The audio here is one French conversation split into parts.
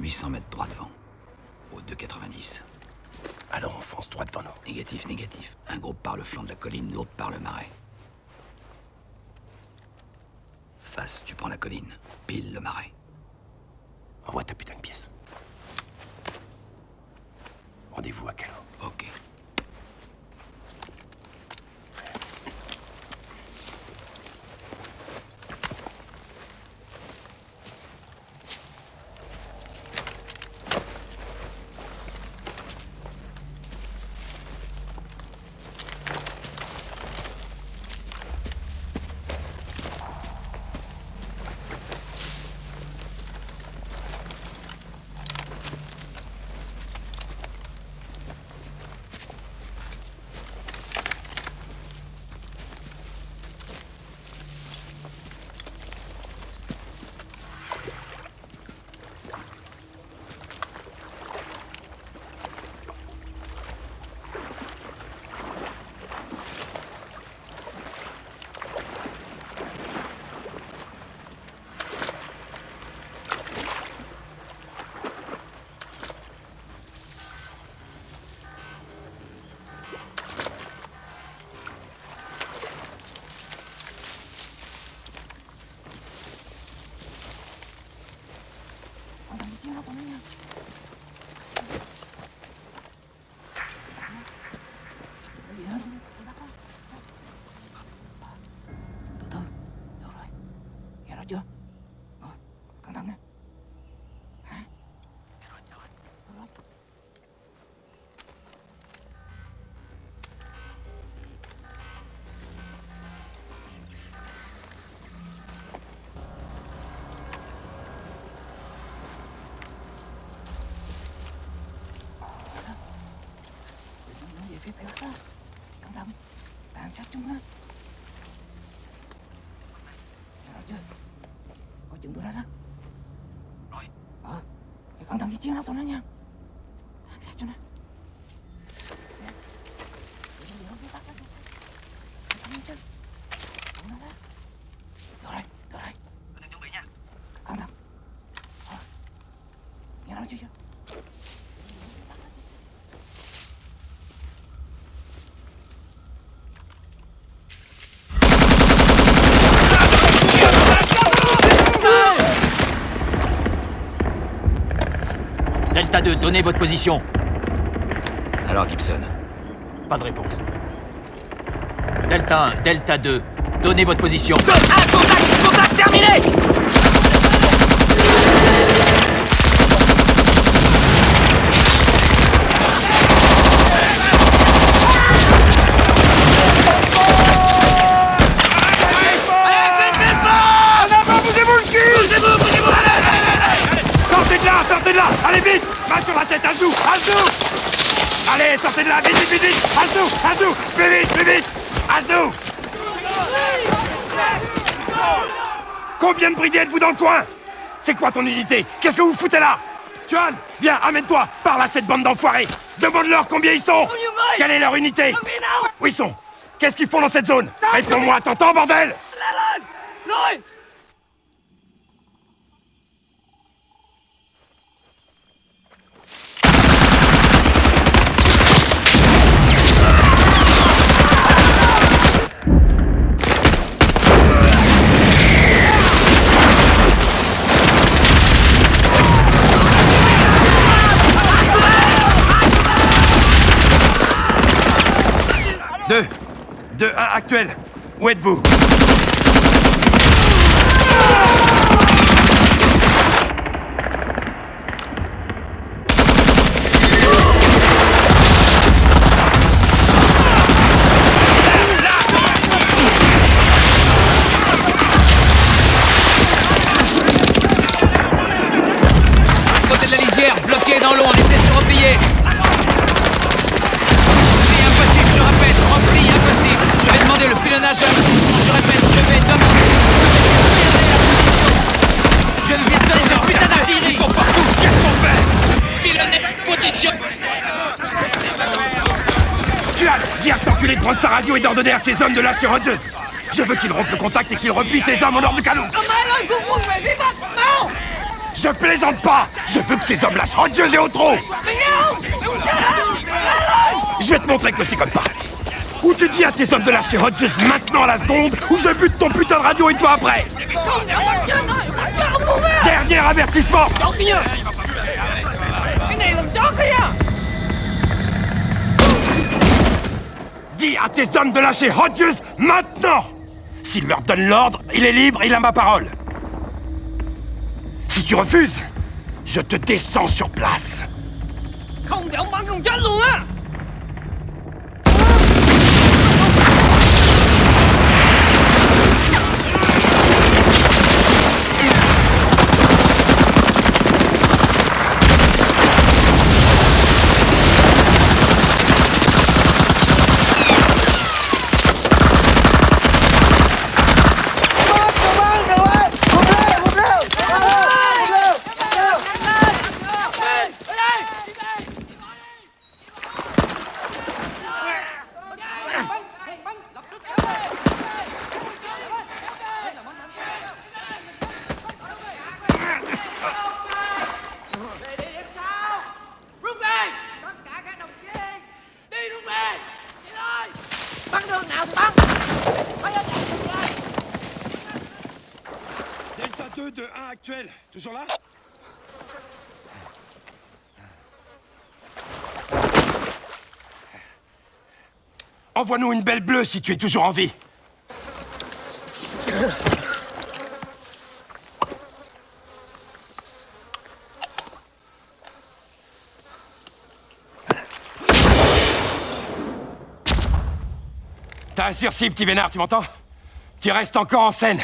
800 mètres droit devant. Au 2,90. Alors on fonce droit devant nous. Négatif, négatif. Un groupe par le flanc de la colline, l'autre par le marais. Face, tu prends la colline. Pile le marais. Envoie ta putain de pièce. Rendez-vous à Calo. Ok. Từ từ, được rồi. Nghe rõ chưa? Cẩn thận nè. Hả? Được rồi. Nó về phía tây bắc đó. Cẩn thận. Tàn sát chúng nó. Nghe rõ chưa? Có chừng tụi nó đó. Rồi. Phải cẩn thận cái chiến đấu tụi nó nha. Tàn sát cho nó. Tụi nó về phía bắc đó. Cẩn thận chứ. Tụi nó đó. Được rồi. Chuẩn bị nha. Cẩn thận. Nghe rõ chưa? Delta 2, donnez votre position. Alors, Gibson. Pas de réponse. Delta 1, Delta 2, donnez votre position. Contact terminé! Sortez de là! Allez vite! Main sur la tête, à dessous! Allez, sortez de là! Vite! À dessous! Plus vite! À dessous! Combien de brigades êtes-vous dans le coin? C'est quoi ton unité? Qu'est-ce que vous foutez là? Juan, viens, amène-toi! Parle à cette bande d'enfoirés! Demande-leur combien ils sont! Quelle est leur unité? Où ils sont? Qu'est-ce qu'ils font dans cette zone? Réponds-moi, t'entends, bordel? Deux, un actuel. Où êtes-vous? Côté de la lisière, bloqué dans l'eau, on essaie de se replier. Impossible, je répète, repli impossible. Je vais demander le pilonnage à la position, je répète, je vais demander... Je ne vais te donner cette putain d'artillerie. Ils sont partout, qu'est-ce qu'on fait? Pilonner, position. Juan, dis à cet enculé de prendre sa radio et d'ordonner à ses hommes de lâcher Rogers. Je veux qu'il rompe le contact et qu'il replie ses hommes en hors de Calo. Je plaisante pas! Je veux que ces hommes lâchent Hodges et Otro! Je vais te montrer que je déconne pas! Ou tu dis à tes hommes de lâcher Hodges maintenant à la seconde, ou je bute ton putain de radio et toi après! Dernier avertissement! Dis à tes hommes de lâcher Hodges maintenant! S'il leur donne l'ordre, il est libre, il a ma parole. Si tu refuses, je te descends sur place. Không thể ông bắn không chết luôn á. Delta 2 de 1 actuel, toujours là? Envoie-nous une belle bleue si tu es toujours en vie. T'as un sursis, petit vénard, tu m'entends? Tu restes encore en scène.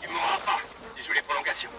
Tu mourras pas. Tu joues les prolongations.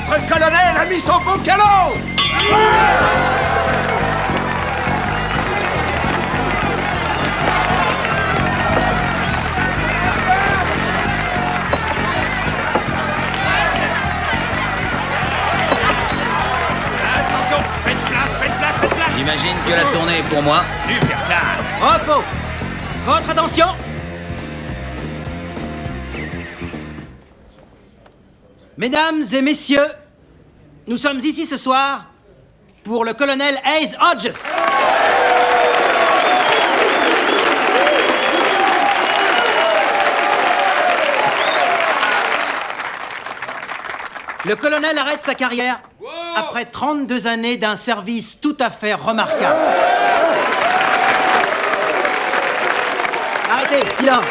Notre colonel a mis son beau calot. Attention, faites place. J'imagine que la tournée est pour moi. Super classe. Repos. Votre attention. Mesdames et messieurs, nous sommes ici ce soir pour le colonel Hayes Hodges. Le colonel arrête sa carrière après 32 années d'un service tout à fait remarquable. Arrêtez, silence.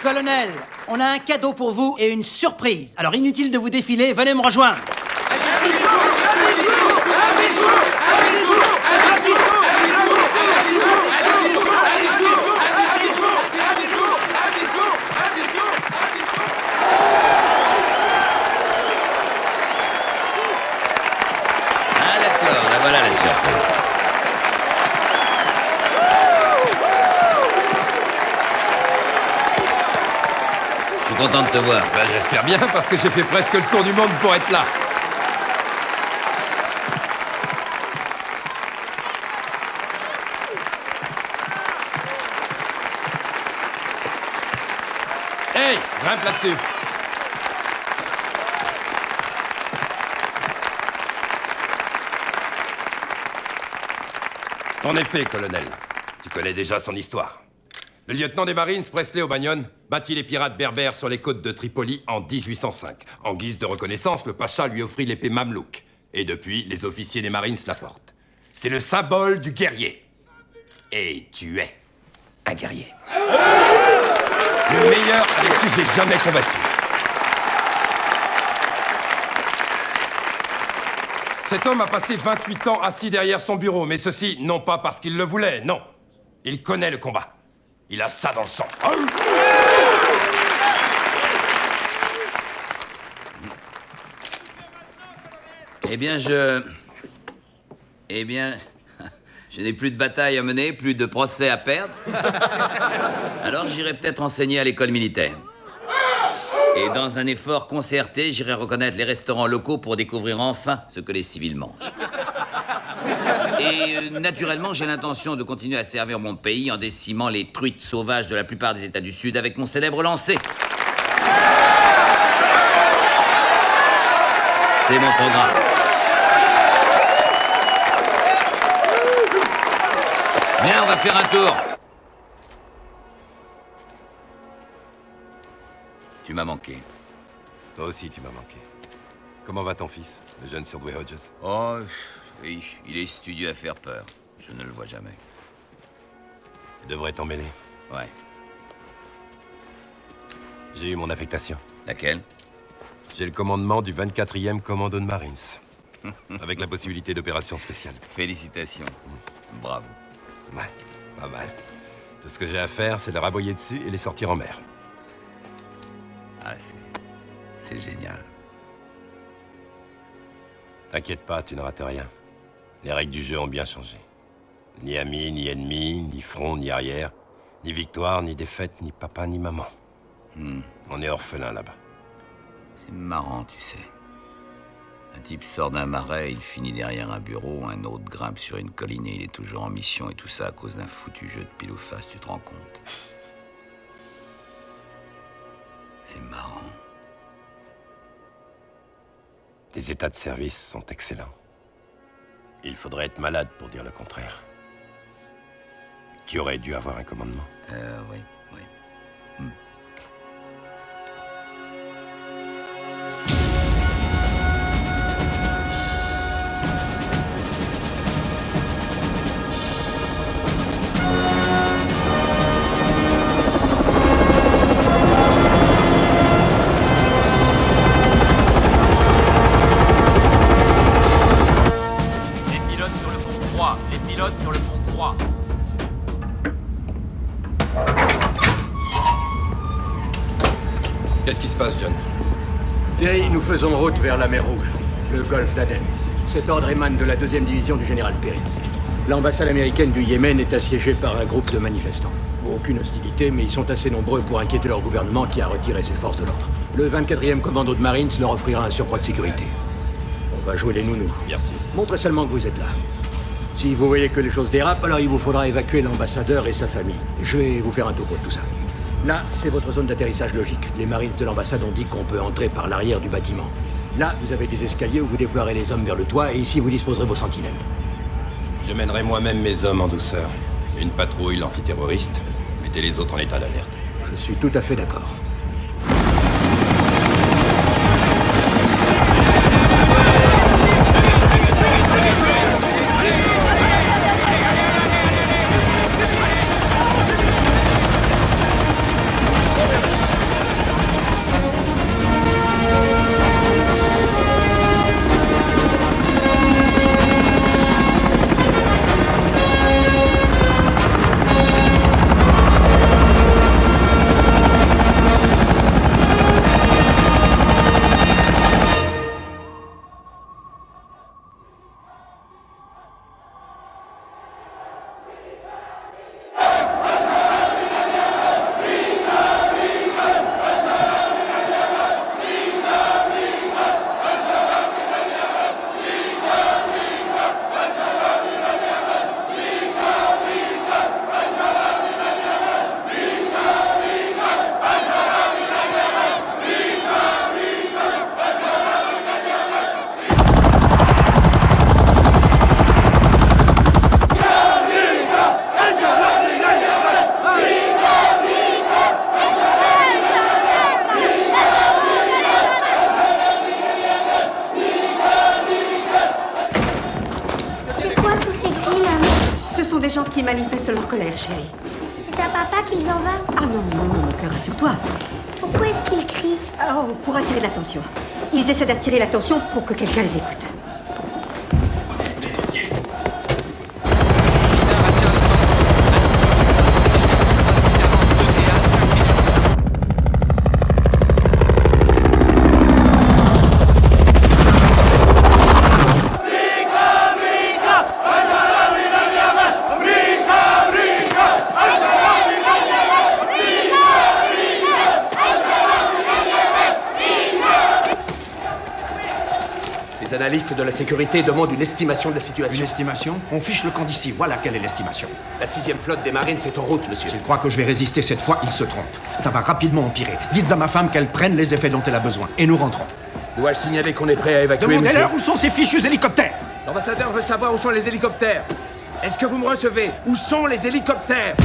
Colonel, on a un cadeau pour vous et une surprise. Alors inutile de vous défiler, venez me rejoindre. Ah d'accord, là voilà la surprise. Je suis content de te voir. Bah, j'espère bien, parce que j'ai fait presque le tour du monde pour être là. Hey, grimpe là-dessus. Ton épée, colonel. Tu connais déjà son histoire. Le lieutenant des Marines, Presley O'Banion, battit les pirates berbères sur les côtes de Tripoli en 1805. En guise de reconnaissance, le pacha lui offrit l'épée Mamelouk. Et depuis, les officiers des Marines la portent. C'est le symbole du guerrier. Et tu es un guerrier. Le meilleur avec qui j'ai jamais combattu. Cet homme a passé 28 ans assis derrière son bureau, mais ceci, non pas parce qu'il le voulait, non. Il connaît le combat. Il a ça dans le sang. Eh bien, je n'ai plus de bataille à mener, plus de procès à perdre. Alors j'irai peut-être enseigner à l'école militaire. Et dans un effort concerté, j'irai reconnaître les restaurants locaux pour découvrir enfin ce que les civils mangent. Et naturellement, j'ai l'intention de continuer à servir mon pays en décimant les truites sauvages de la plupart des États du Sud avec mon célèbre lancer. C'est mon programme. Viens, on va faire un tour. Tu m'as manqué. Toi aussi, tu m'as manqué. Comment va ton fils, le jeune Surdway Hodges? Oh, oui, il est studieux à faire peur. Je ne le vois jamais. Tu devrais t'en mêler. Ouais. J'ai eu mon affectation. Laquelle? J'ai le commandement du 24e commando de Marines. Avec la possibilité d'opérations spéciales. Félicitations. Bravo. Ouais, pas mal. Tout ce que j'ai à faire, c'est leur aboyer dessus et les sortir en mer. Ah, c'est génial. T'inquiète pas, tu ne rates rien. Les règles du jeu ont bien changé. Ni amis, ni ennemis, ni front, ni arrière. Ni victoire, ni défaite, ni papa, ni maman. On est orphelin là-bas. C'est marrant, tu sais. Un type sort d'un marais, il finit derrière un bureau, un autre grimpe sur une colline et il est toujours en mission, et tout ça à cause d'un foutu jeu de pile ou face, tu te rends compte? C'est marrant. Les états de service sont excellents. Il faudrait être malade pour dire le contraire. Tu aurais dû avoir un commandement. Oui. Les pilotes sur le pont 3. Qu'est-ce qui se passe, John? Terry, nous faisons route vers la mer Rouge, le golfe d'Aden. Cet ordre émane de la 2e division du général Perry. L'ambassade américaine du Yémen est assiégée par un groupe de manifestants. Aucune hostilité, mais ils sont assez nombreux pour inquiéter leur gouvernement qui a retiré ses forces de l'ordre. Le 24e commando de Marines leur offrira un surcroît de sécurité. On va jouer les nounous. Merci. Montrez seulement que vous êtes là. Si vous voyez que les choses dérapent, alors il vous faudra évacuer l'ambassadeur et sa famille. Je vais vous faire un topo de tout ça. Là, c'est votre zone d'atterrissage logique. Les Marines de l'ambassade ont dit qu'on peut entrer par l'arrière du bâtiment. Là, vous avez des escaliers où vous déploierez les hommes vers le toit, et ici, vous disposerez vos sentinelles. Je mènerai moi-même mes hommes en douceur. Une patrouille l'antiterroriste. Mettez les autres en état d'alerte. Je suis tout à fait d'accord. Qui manifestent leur colère, chérie. C'est à papa qu'ils en veulent? Ah non, non, non, mon cœur, rassure-toi. Pourquoi est-ce qu'ils crient? Oh, pour attirer l'attention. Ils essaient d'attirer l'attention pour que quelqu'un les écoute. Les analystes de la sécurité demandent une estimation de la situation. Une estimation? On fiche le camp d'ici, voilà quelle est l'estimation. La 6e flotte des marines est en route, monsieur. S'il croit que je vais résister cette fois, il se trompe. Ça va rapidement empirer. Dites à ma femme qu'elle prenne les effets dont elle a besoin. Et nous rentrons. Dois-je signaler qu'on est prêt à évacuer, monsieur? Demandez-leur où sont ces fichus hélicoptères. L'ambassadeur veut savoir où sont les hélicoptères. Est-ce que vous me recevez? Où sont les hélicoptères?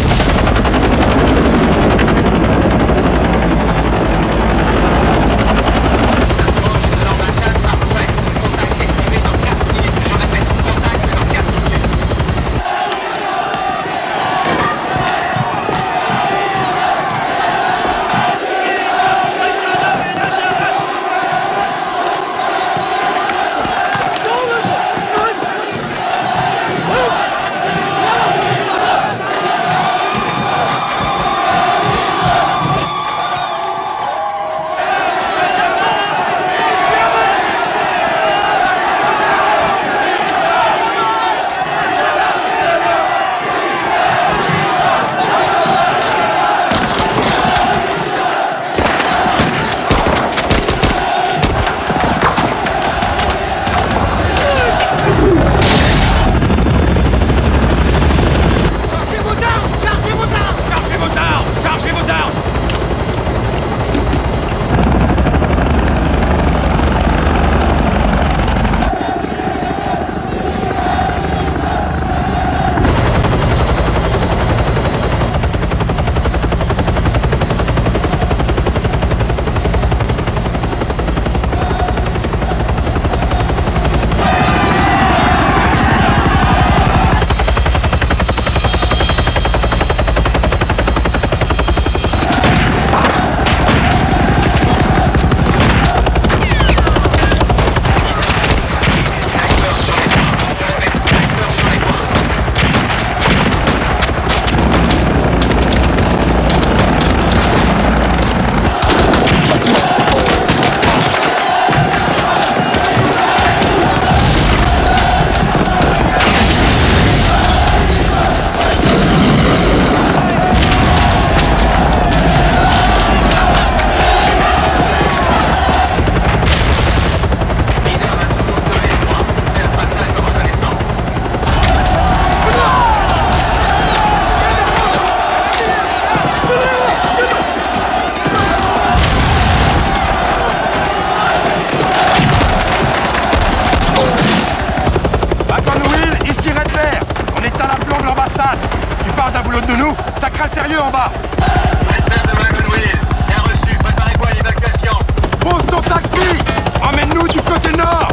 Ça craint sérieux en bas. Redman de Wagonville, bien reçu, préparez-vous à l'évacuation. Pose ton taxi. Emmène-nous du côté nord.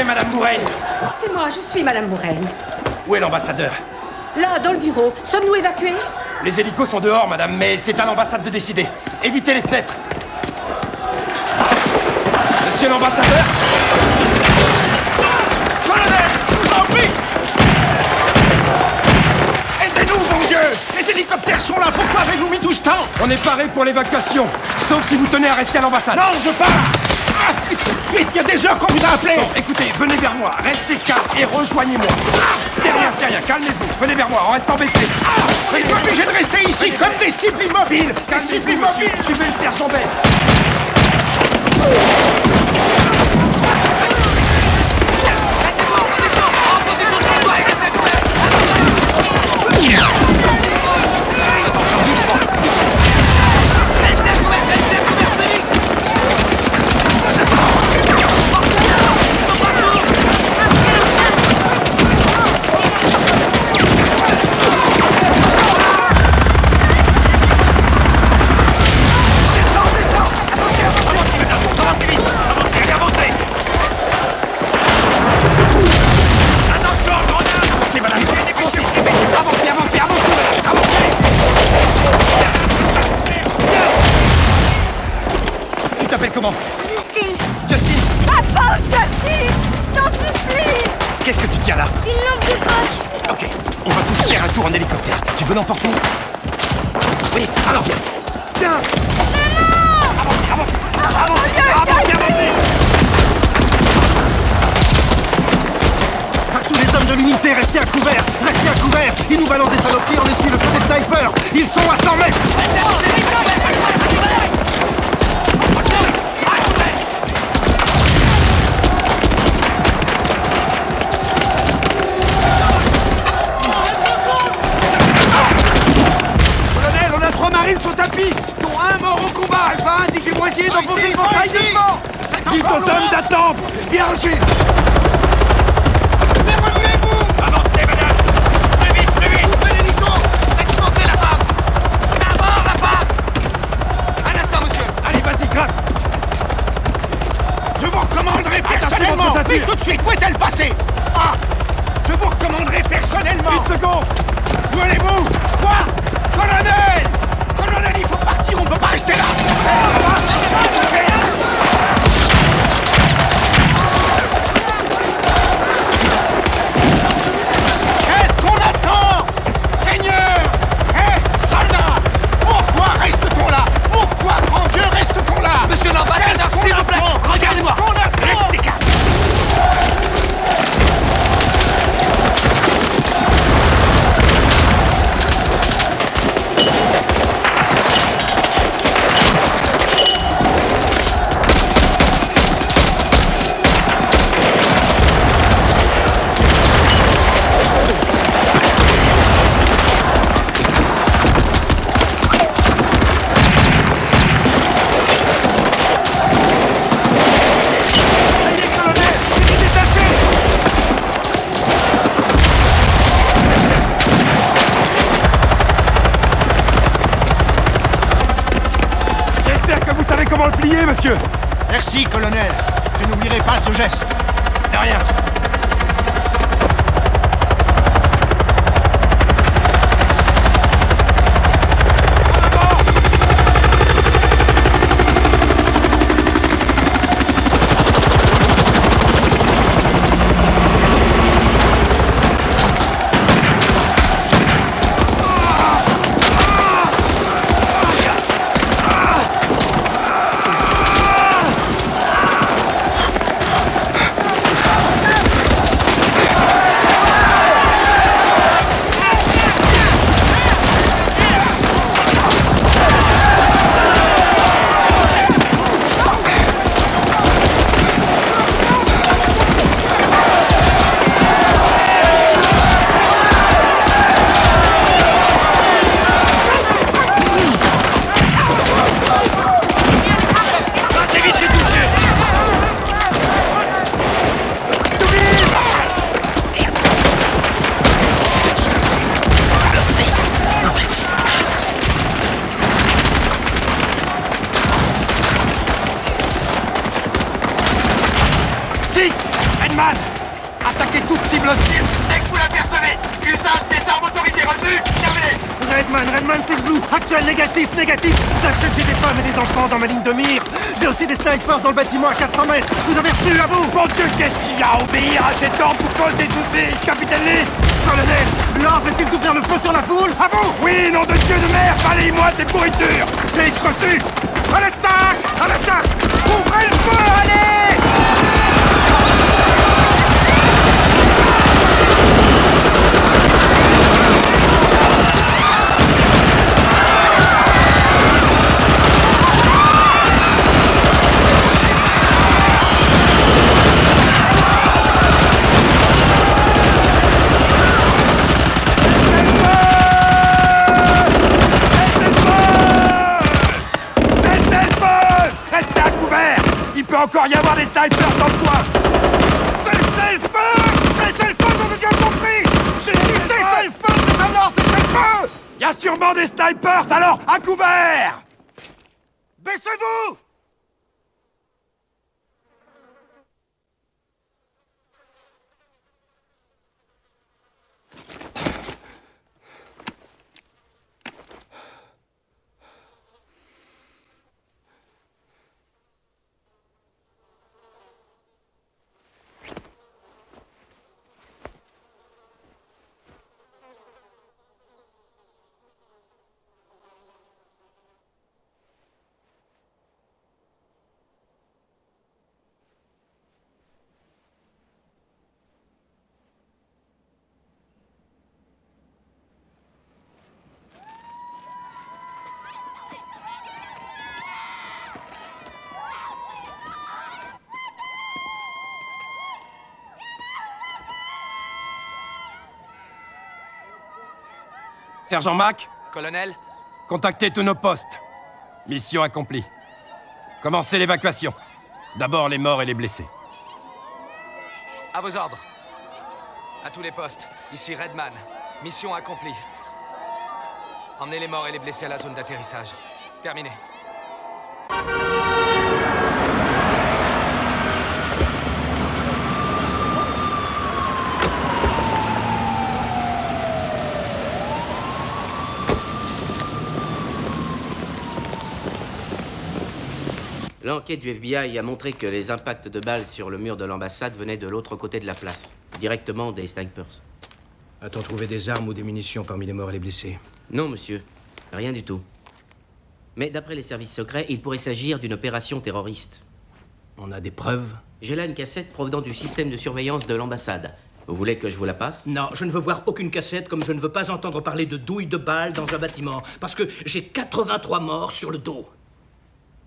est Madame Mouraine? C'est moi, je suis Madame Mouraine. Où est l'ambassadeur? Là, dans le bureau. Sommes-nous évacués? Les hélicos sont dehors, madame, mais c'est à l'ambassade de décider. Évitez les fenêtres. Monsieur l'ambassadeur? Colonel, je vous en prie! Aidez-nous, mon Dieu! Les hélicoptères sont là, pourquoi avez-vous mis tout ce temps? On est paré pour l'évacuation, sauf si vous tenez à rester à l'ambassade. Non, je pars! Ah, tout de suite, il y a des heures qu'on vous a appelé! Bon, écoutez, venez vers moi, restez calme et rejoignez-moi. C'est rien, calmez-vous, venez vers moi, en restant baissé. On est obligés de rester ici comme des cibles immobiles! Des cibles Calmez-vous, monsieur, immobiles! suivez le sergent Bell. Comment? Justine. Justine? Papa, Justine! T'en supplie! Qu'est-ce que tu tiens là? Une lampe de poche. Ok, on va tous faire un tour en hélicoptère. Tu veux l'emporter? Oui, alors viens. Viens! Maman! Avancez! À tous les hommes de l'unité, restez à couvert! Restez à couvert! Ils nous balancent des saloperies, on essuie le feu des snipers! Ils sont à 100 mètres! Colonel, on a 3 marines sur tapis, dont un mort au combat. Alpha 1 dit qu'ils vont essayer d'enfoncer le portail devant. Dites aux hommes d'attendre! Bien reçu. Mais remuez-vous! Avancez, madame! Plus vite! Coupez l'hélico! Faites monter la femme! On a à bord, la femme! Un instant, monsieur! Allez, vas-y, gratte! Je vous recommanderai Attanchez personnellement. votre ceinture. Oui, tout de suite, où est-elle passée? Ah! Je vous recommanderai personnellement. Une seconde! Où allez-vous? Quoi? Colonel! Colonel, il faut partir, on peut pas rester là! Qu'est-ce qu'on attend? Seigneur! Hé, soldats! Pourquoi reste-t-on là? Pourquoi, grand Dieu, reste-t-on là? Monsieur l'ambassadeur, Qu'est-ce qu'on s'il vous plaît, attend? regardez-moi. Qu'est-ce qu'on attend? Restez calme. J'espère que vous savez comment le plier, monsieur! Merci, colonel. Je n'oublierai pas ce geste. De rien! Redman! Attaquez toute cible hostile dès que vous l'apercevez! Usage des armes autorisées, reçu! Terminé! Redman, c'est Blue! Actuel, négatif! Sachez que j'ai des femmes et des enfants dans ma ligne de mire! J'ai aussi des snipers dans le bâtiment à 400 mètres! Vous avez reçu, à vous! Mon Dieu, qu'est-ce qu'il y a à obéir à cet ordre pour cause des soucis, capitaine Lee? Colonel, l'ordre est-il d'ouvrir le feu sur la foule? À vous! Oui, nom de Dieu de mer, balayez-moi ces pourritures! C'est reçu! À l'attaque! À l'attaque! Ouvrez le feu, allez! Encore y avoir des snipers dans le coin! Cessez le feu! Cessez le feu, on a bien compris! J'ai dit cessez le feu, c'est un ordre, cessez le feu! Y a sûrement des snipers, alors à couvert! Baissez-vous! Sergent Mac, Colonel, contactez tous nos postes. Mission accomplie. Commencez l'évacuation. D'abord les morts et les blessés. à vos ordres. À tous les postes, ici Redman. Mission accomplie. Emmenez les morts et les blessés à la zone d'atterrissage. Terminé. L'enquête du FBI a montré que les impacts de balles sur le mur de l'ambassade venaient de l'autre côté de la place, directement des snipers. A-t-on trouvé des armes ou des munitions parmi les morts et les blessés? Non, monsieur. Rien du tout. Mais d'après les services secrets, il pourrait s'agir d'une opération terroriste. On a des preuves? J'ai là une cassette provenant du système de surveillance de l'ambassade. Vous voulez que je vous la passe? Non, je ne veux voir aucune cassette, comme je ne veux pas entendre parler de douilles de balles dans un bâtiment, parce que j'ai 83 morts sur le dos.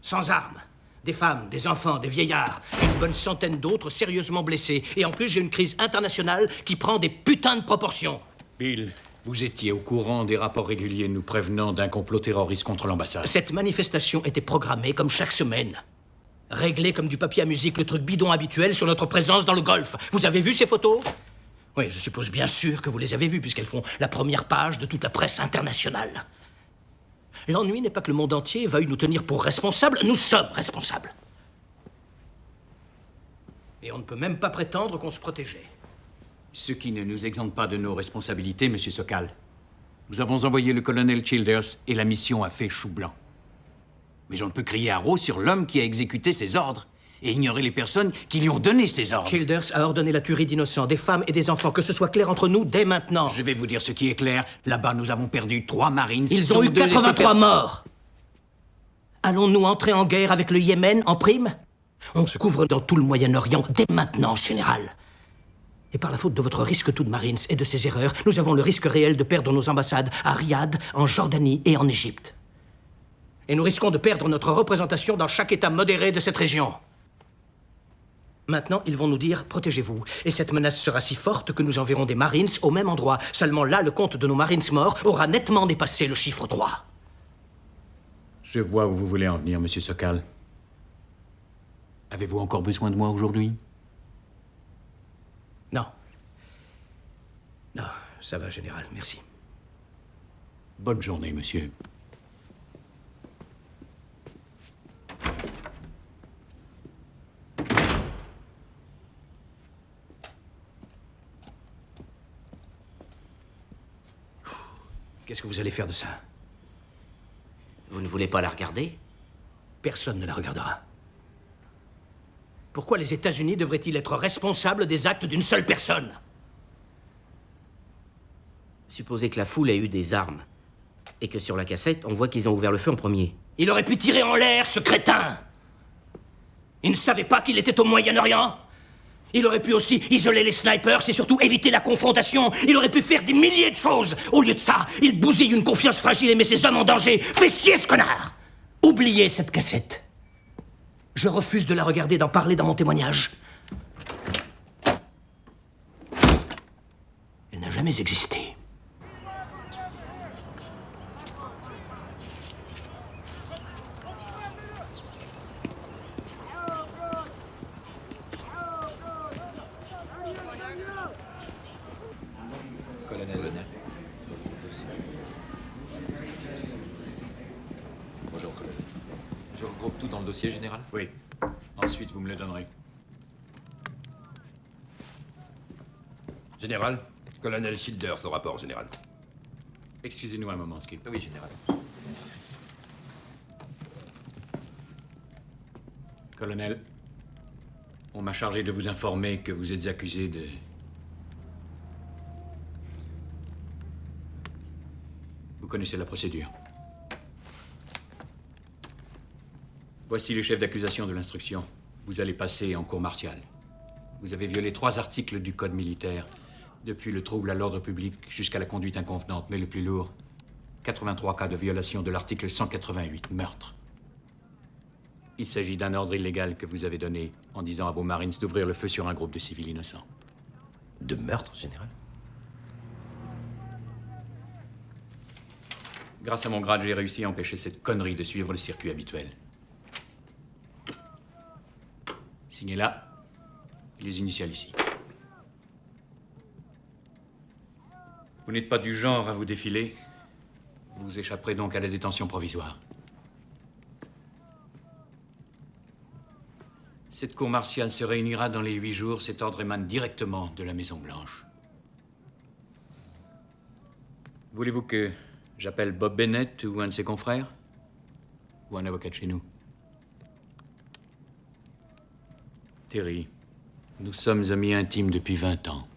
Sans armes. Des femmes, des enfants, des vieillards, et une bonne centaine d'autres sérieusement blessés. Et en plus, j'ai une crise internationale qui prend des putains de proportions. Bill, vous étiez au courant des rapports réguliers nous prévenant d'un complot terroriste contre l'ambassade. Cette manifestation était programmée comme chaque semaine. Réglée comme du papier à musique, le truc bidon habituel sur notre présence dans le Golfe. Vous avez vu ces photos? Oui, je suppose bien sûr que vous les avez vues, puisqu'elles font la première page de toute la presse internationale. L'ennui n'est pas que le monde entier veuille nous tenir pour responsables, nous sommes responsables. Et on ne peut même pas prétendre qu'on se protégeait. Ce qui ne nous exempte pas de nos responsabilités, Monsieur Sokal. Nous avons envoyé le colonel Childers et la mission a fait chou blanc. Mais on ne peut crier haro sur l'homme qui a exécuté ses ordres et ignorer les personnes qui lui ont donné ces ordres. Childers a ordonné la tuerie d'innocents, des femmes et des enfants, que ce soit clair entre nous dès maintenant. Je vais vous dire ce qui est clair. Là-bas, nous avons perdu 3 Marines. Ils ont eu 83 morts. Allons-nous entrer en guerre avec le Yémen en prime? On se couvre dans tout le Moyen-Orient dès maintenant, général. Et par la faute de votre risque tout de Marines et de ses erreurs, nous avons le risque réel de perdre nos ambassades à Riyad, en Jordanie et en Égypte. Et nous risquons de perdre notre représentation dans chaque État modéré de cette région. Maintenant, ils vont nous dire « protégez-vous ». Et cette menace sera si forte que nous enverrons des Marines au même endroit. Seulement là, le compte de nos Marines morts aura nettement dépassé le chiffre 3. Je vois où vous voulez en venir, Monsieur Sokal. Avez-vous encore besoin de moi aujourd'hui? Non. Non, ça va, général, merci. Bonne journée, monsieur. Qu'est-ce que vous allez faire de ça? Vous ne voulez pas la regarder? Personne ne la regardera. Pourquoi les États-Unis devraient-ils être responsables des actes d'une seule personne? Supposez que la foule ait eu des armes. Et que sur la cassette, on voit qu'ils ont ouvert le feu en premier. Il aurait pu tirer en l'air, ce crétin! Il ne savait pas qu'il était au Moyen-Orient? Il aurait pu aussi isoler les snipers et surtout éviter la confrontation. Il aurait pu faire des milliers de choses. Au lieu de ça, il bousille une confiance fragile et met ses hommes en danger. Fais chier, ce connard! Oubliez cette cassette. Je refuse de la regarder, d'en parler dans mon témoignage. Elle n'a jamais existé. Colonel. Bonjour, colonel. Je regroupe tout dans le dossier, général? Oui. Ensuite, vous me le donnerez. Général, colonel Childers au rapport, général. Excusez-nous un moment, Skip. Oui, général. Colonel, on m'a chargé de vous informer que vous êtes accusé de... Vous connaissez la procédure. Voici les chefs d'accusation de l'instruction. Vous allez passer en cour martiale. Vous avez violé 3 articles du Code militaire, depuis le trouble à l'ordre public jusqu'à la conduite inconvenante, mais le plus lourd, 83 cas de violation de l'article 188, meurtre. Il s'agit d'un ordre illégal que vous avez donné en disant à vos Marines d'ouvrir le feu sur un groupe de civils innocents. De meurtre, général? Grâce à mon grade, j'ai réussi à empêcher cette connerie de suivre le circuit habituel. Signez là, et les initiales ici. Vous n'êtes pas du genre à vous défiler. Vous échapperez donc à la détention provisoire. Cette cour martiale se réunira dans les 8 jours. Cet ordre émane directement de la Maison-Blanche. Voulez-vous que j'appelle Bob Bennett ou un de ses confrères? Ou un avocat de chez nous? Terry, nous sommes amis intimes depuis 20 ans.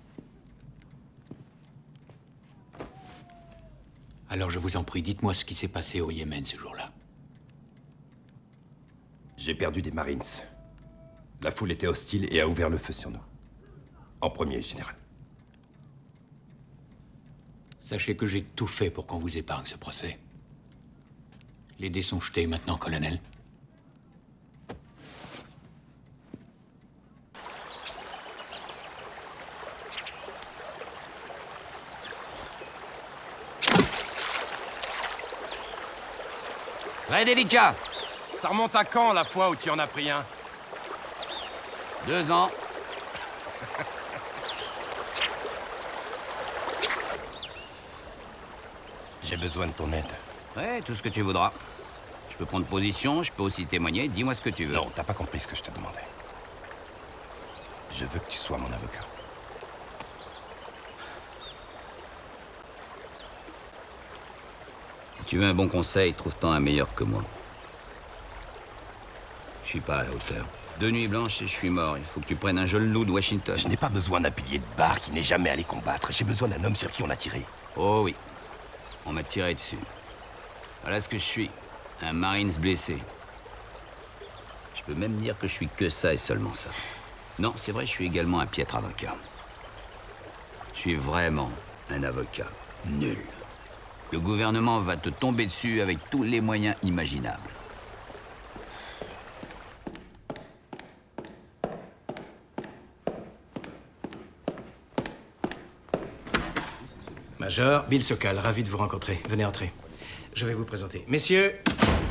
Alors je vous en prie, dites-moi ce qui s'est passé au Yémen ce jour-là. J'ai perdu des Marines. La foule était hostile et a ouvert le feu sur nous. En premier, général. Sachez que j'ai tout fait pour qu'on vous épargne ce procès. Les dés sont jetés maintenant, colonel. Très délicat. Ça remonte à quand, la fois où tu en as pris un? 2 ans. J'ai besoin de ton aide. Ouais, tout ce que tu voudras. Je peux prendre position, je peux aussi témoigner. Dis-moi ce que tu veux. Non, t'as pas compris ce que je te demandais. Je veux que tu sois mon avocat. Si tu veux un bon conseil, trouve-t'en un meilleur que moi. Je suis pas à la hauteur. 2 nuits blanches et je suis mort. Il faut que tu prennes un genou de Washington. Je n'ai pas besoin d'un pilier de bar qui n'est jamais allé combattre. J'ai besoin d'un homme sur qui on a tiré. Oh oui. On m'a tiré dessus. Voilà ce que je suis. Un Marines blessé. Je peux même dire que je suis que ça et seulement ça. Non, c'est vrai, je suis également un piètre avocat. Je suis vraiment un avocat nul. Le gouvernement va te tomber dessus avec tous les moyens imaginables. Major, Bill Sokal, ravi de vous rencontrer. Venez entrer. Je vais vous présenter. Messieurs,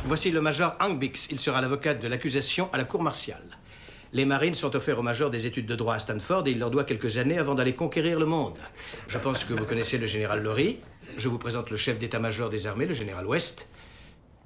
voici le major Hank Bix. Il sera l'avocat de l'accusation à la cour martiale. Les Marines sont offerts au major des études de droit à Stanford et il leur doit quelques années avant d'aller conquérir le monde. Je pense que vous connaissez le général Laurie. Je vous présente le chef d'état-major des armées, le général West.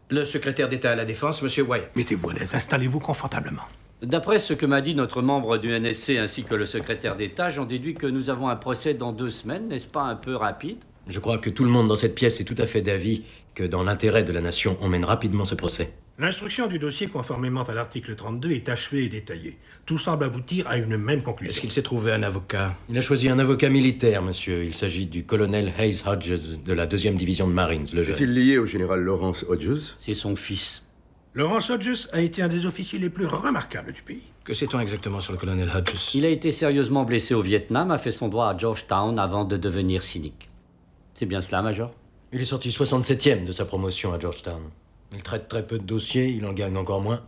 Le secrétaire d'État à la Défense, monsieur Wyatt. Mettez-vous à l'aise, installez-vous confortablement. D'après ce que m'a dit notre membre du NSC ainsi que le secrétaire d'État, j'en déduis que nous avons un procès dans 2 semaines, n'est-ce pas un peu rapide? Je crois que tout le monde dans cette pièce est tout à fait d'avis que dans l'intérêt de la nation, on mène rapidement ce procès. L'instruction du dossier, conformément à l'article 32, est achevée et détaillée. Tout semble aboutir à une même conclusion. Est-ce qu'il s'est trouvé un avocat? Il a choisi un avocat militaire, monsieur. Il s'agit du colonel Hayes Hodges de la 2e division de Marines, le jeune. Est-il lié au général Lawrence Hodges? C'est son fils. Lawrence Hodges a été un des officiers les plus remarquables du pays. Que sait-on exactement sur le colonel Hodges? Il a été sérieusement blessé au Vietnam, a fait son droit à Georgetown avant de devenir cynique. C'est bien cela, Major? Il est sorti 67e de sa promotion à Georgetown. Il traite très peu de dossiers, il en gagne encore moins.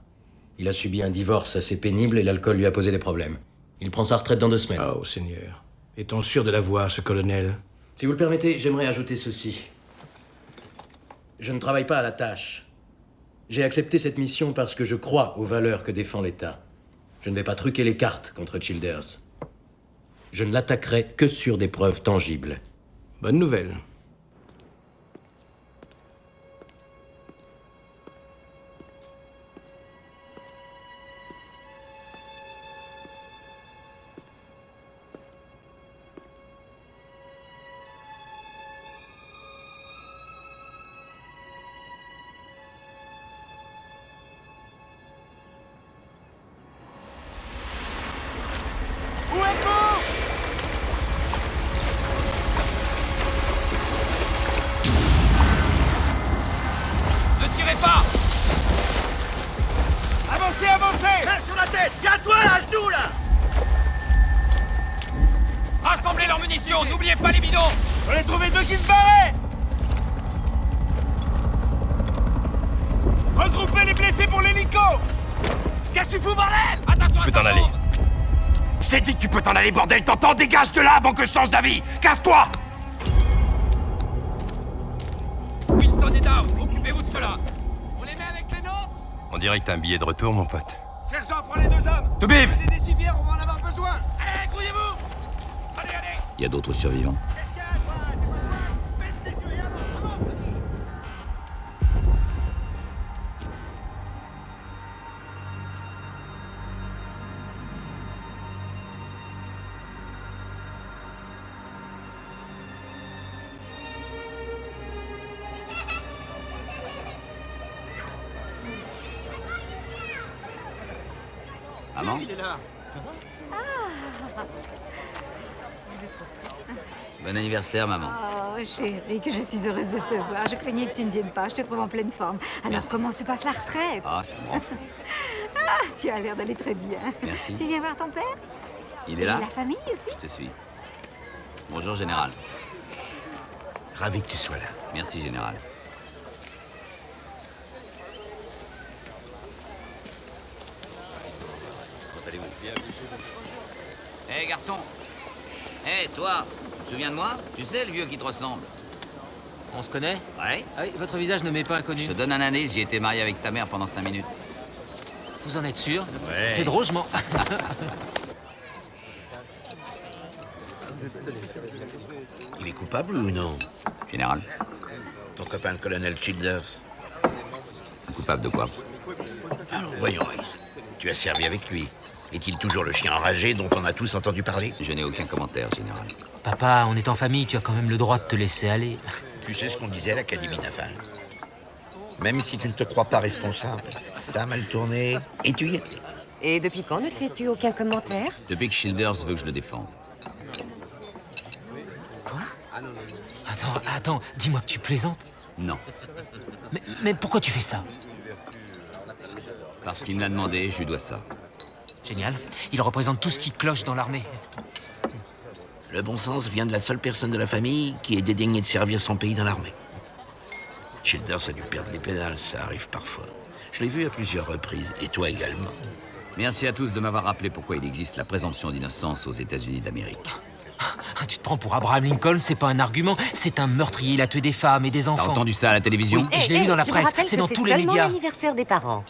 Il a subi un divorce assez pénible et l'alcool lui a posé des problèmes. Il prend sa retraite dans 2 semaines. Oh, Seigneur. Est-on sûr de l'avoir, ce colonel? Si vous le permettez, j'aimerais ajouter ceci. Je ne travaille pas à la tâche. J'ai accepté cette mission parce que je crois aux valeurs que défend l'État. Je ne vais pas truquer les cartes contre Childers. Je ne l'attaquerai que sur des preuves tangibles. Bonne nouvelle. Où êtes-vous? Ne tirez pas! Avancez, avancez! Main sur la tête! Viens-toi, à genoux, là! Rassemblez leurs munitions, n'oubliez pas les bidons! J'en ai trouvé 2 qui se barraient! Regroupez les blessés pour l'hélico! Qu'est-ce que tu fous, bordel? Attention, Tu peux t'en aller. Je t'ai dit que tu peux t'en aller, bordel, t'entends? Dégage de là avant que je change d'avis! Casse-toi! Wilson est down, occupez-vous de cela. On les met avec les nôtres? On dirait que t'as un billet de retour, mon pote. Sergent, prends les 2 hommes! Toubib! C'est des civières, on va en avoir besoin! Allez, grouillez-vous! Allez, allez! Il y a d'autres survivants. Maman? Il est là. Ça va? Bon anniversaire, maman. Oh, chérie, que je suis heureuse de te voir. Je craignais que tu ne viennes pas. Je te trouve en pleine forme. Alors, Merci. comment se passe la retraite? Ah, ça me rend fou. Ah, tu as l'air d'aller très bien. Merci. Tu viens voir ton père? Il est là? Et la famille aussi? Je te suis. Bonjour, Général. Ravi que tu sois là. Merci, Général. Comment allez-vous? Hé, garçon! Hé, toi! Tu te souviens de moi? Tu sais, le vieux qui te ressemble? On se connaît? Ouais. Ah oui, votre visage ne m'est pas inconnu. Je te donne un indice, j'ai été marié avec ta mère pendant 5 minutes. Vous en êtes sûr? Ouais. C'est drôle, je m'en... Il est coupable ou non? Général. Ton copain le colonel Childers. Coupable de quoi? Alors, voyons, Reese. Tu as servi avec lui. Est-il toujours le chien enragé dont on a tous entendu parler? Je n'ai aucun commentaire, Général. Papa, on est en famille, tu as quand même le droit de te laisser aller. Tu sais ce qu'on disait à l'Académie navale. Même si tu ne te crois pas responsable, ça a mal tourné et tu y étais. Et depuis quand ne fais-tu aucun commentaire? Depuis que Childers veut que je le défende. Attends, dis-moi que tu plaisantes. Non. Mais pourquoi tu fais ça? Parce qu'il me l'a demandé, je lui dois ça. Génial. Il représente tout ce qui cloche dans l'armée. Le bon sens vient de la seule personne de la famille qui est dédaignée de servir son pays dans l'armée. Childers a dû perdre les pédales, ça arrive parfois. Je l'ai vu à plusieurs reprises, et toi également. Merci à tous de m'avoir rappelé pourquoi il existe la présomption d'innocence aux États-Unis d'Amérique. Ah, tu te prends pour Abraham Lincoln, c'est pas un argument, c'est un meurtrier, il a tué des femmes et des enfants. T'as entendu ça à la télévision? Oui, je l'ai lu dans la presse, c'est dans tous les médias. C'est seulement l'anniversaire des parents.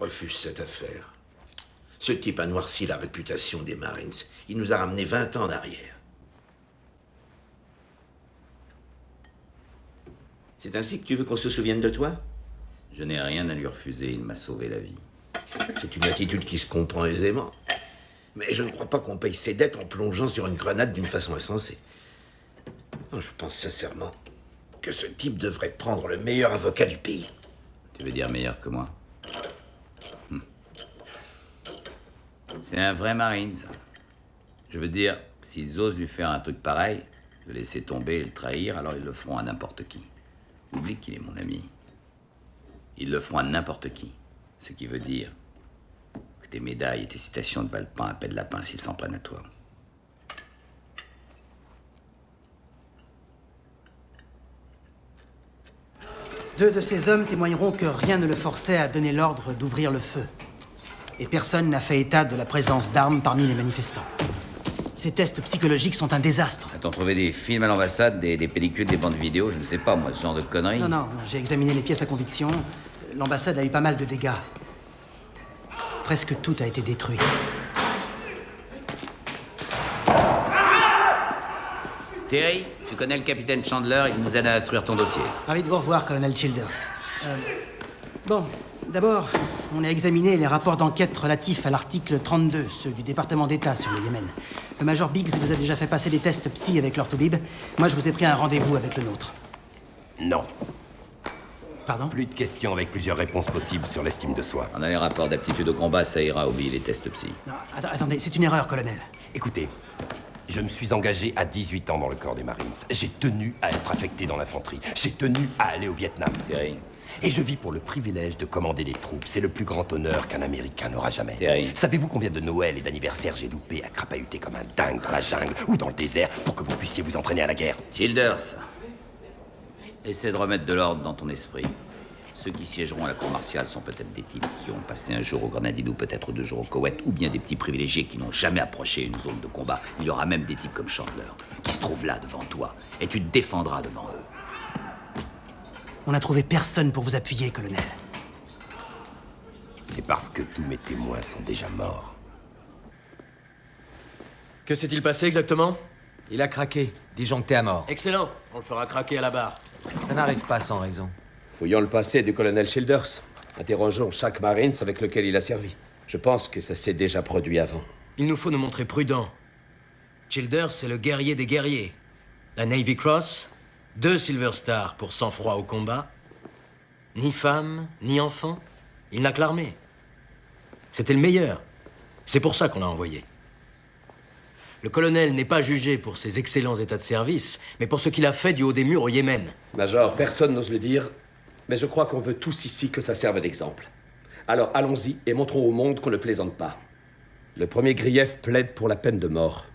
Refuse cette affaire. Ce type a noirci la réputation des Marines. Il nous a ramenés 20 ans en arrière. C'est ainsi que tu veux qu'on se souvienne de toi? Je n'ai rien à lui refuser, il m'a sauvé la vie. C'est une attitude qui se comprend aisément. Mais je ne crois pas qu'on paye ses dettes en plongeant sur une grenade d'une façon insensée. Non, je pense sincèrement que ce type devrait prendre le meilleur avocat du pays. Tu veux dire meilleur que moi? C'est un vrai marine, ça. Je veux dire, s'ils osent lui faire un truc pareil, le laisser tomber et le trahir, alors ils le feront à n'importe qui. Oublie qu'il est mon ami. Ils le feront à n'importe qui. Ce qui veut dire que tes médailles et tes citations ne valent pas un pet de lapin s'ils s'en prennent à toi. Deux de ces hommes témoigneront que rien ne le forçait à donner l'ordre d'ouvrir le feu. Et personne n'a fait état de la présence d'armes parmi les manifestants. Ces tests psychologiques sont un désastre. A-t-on trouvé des films à l'ambassade, des pellicules, des bandes vidéo? Je ne sais pas, moi, ce genre de conneries. Non, j'ai examiné les pièces à conviction. L'ambassade a eu pas mal de dégâts. Presque tout a été détruit. Terry, tu connais le capitaine Chandler, il nous aide à instruire ton dossier. Ravi de vous revoir, colonel Childers. Bon, d'abord, on a examiné les rapports d'enquête relatifs à l'article 32, ceux du département d'État sur le Yémen. Le major Biggs vous a déjà fait passer des tests psy avec l'orthobib. Moi, je vous ai pris un rendez-vous avec le nôtre. Non. Pardon? Plus de questions avec plusieurs réponses possibles sur l'estime de soi. On a les rapports d'aptitude au combat, ça ira, oublier les tests psy. Non, attendez, c'est une erreur, colonel. Écoutez, je me suis engagé à 18 ans dans le corps des Marines. J'ai tenu à être affecté dans l'infanterie. J'ai tenu à aller au Vietnam. Terry. Et je vis pour le privilège de commander des troupes. C'est le plus grand honneur qu'un Américain n'aura jamais. Terry. Savez-vous combien de Noël et d'anniversaires j'ai loupé à crapahuter comme un dingue dans la jungle ou dans le désert pour que vous puissiez vous entraîner à la guerre? Childers, essaie de remettre de l'ordre dans ton esprit. Ceux qui siégeront à la cour martiale sont peut-être des types qui ont passé un jour au Grenadines ou peut-être 2 jours au Koweït, ou bien des petits privilégiés qui n'ont jamais approché une zone de combat. Il y aura même des types comme Chandler qui se trouvent là devant toi, et tu te défendras devant eux. On n'a trouvé personne pour vous appuyer, colonel. C'est parce que tous mes témoins sont déjà morts. Que s'est-il passé exactement? Il a craqué, disjoncté à mort. Excellent, on le fera craquer à la barre. Ça n'arrive pas sans raison. Fouillons le passé du colonel Childers. Interrogeons chaque Marines avec lequel il a servi. Je pense que ça s'est déjà produit avant. Il nous faut nous montrer prudents. Childers, c'est le guerrier des guerriers. La Navy Cross, 2 Silver Stars pour sang-froid au combat. Ni femme, ni enfant. Il n'a que l'armée. C'était le meilleur. C'est pour ça qu'on l'a envoyé. Le colonel n'est pas jugé pour ses excellents états de service, mais pour ce qu'il a fait du haut des murs au Yémen. Major, personne n'ose le dire, mais je crois qu'on veut tous ici que ça serve d'exemple. Alors allons-y et montrons au monde qu'on ne plaisante pas. Le premier grief plaide pour la peine de mort.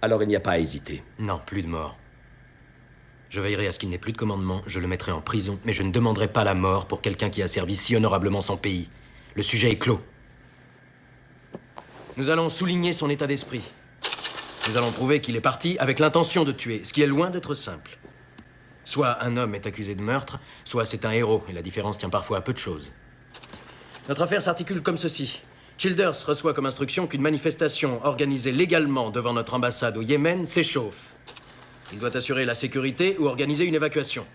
Alors il n'y a pas à hésiter. Non, plus de mort. Je veillerai à ce qu'il n'ait plus de commandement, je le mettrai en prison, mais je ne demanderai pas la mort pour quelqu'un qui a servi si honorablement son pays. Le sujet est clos. Nous allons souligner son état d'esprit. Nous allons prouver qu'il est parti avec l'intention de tuer, ce qui est loin d'être simple. Soit un homme est accusé de meurtre, soit c'est un héros, et la différence tient parfois à peu de choses. Notre affaire s'articule comme ceci. Childers reçoit comme instruction qu'une manifestation organisée légalement devant notre ambassade au Yémen s'échauffe. Il doit assurer la sécurité ou organiser une évacuation.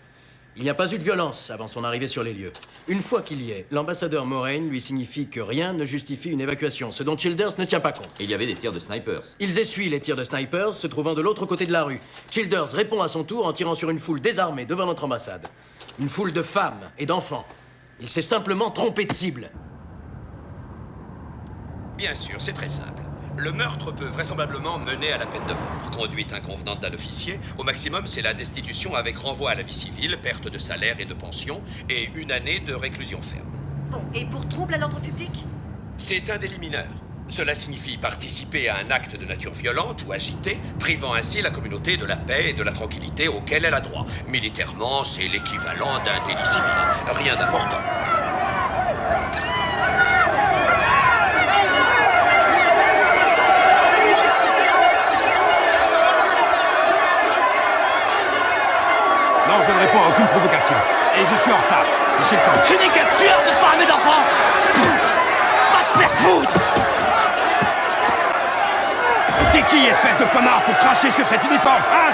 Il n'y a pas eu de violence avant son arrivée sur les lieux. Une fois qu'il y est, l'ambassadeur Moraine lui signifie que rien ne justifie une évacuation, ce dont Childers ne tient pas compte. Et il y avait des tirs de snipers. Ils essuient les tirs de snipers se trouvant de l'autre côté de la rue. Childers répond à son tour en tirant sur une foule désarmée devant notre ambassade. Une foule de femmes et d'enfants. Il s'est simplement trompé de cible. Bien sûr, c'est très simple. Le meurtre peut vraisemblablement mener à la peine de mort. Conduite inconvenante d'un officier, au maximum c'est la destitution avec renvoi à la vie civile, perte de salaire et de pension, et 1 année de réclusion ferme. Bon, et pour trouble à l'ordre public? C'est un délit mineur. Cela signifie participer à un acte de nature violente ou agité, privant ainsi la communauté de la paix et de la tranquillité auquel elle a droit. Militairement, c'est l'équivalent d'un délit civil. Rien d'important. Non, je ne réponds à aucune provocation. Et je suis en retard. J'ai le temps. Tu n'es qu'un tueur de femmes et d'enfants. Va te faire foutre. T'es qui, espèce de connard, pour cracher sur cet uniforme, hein?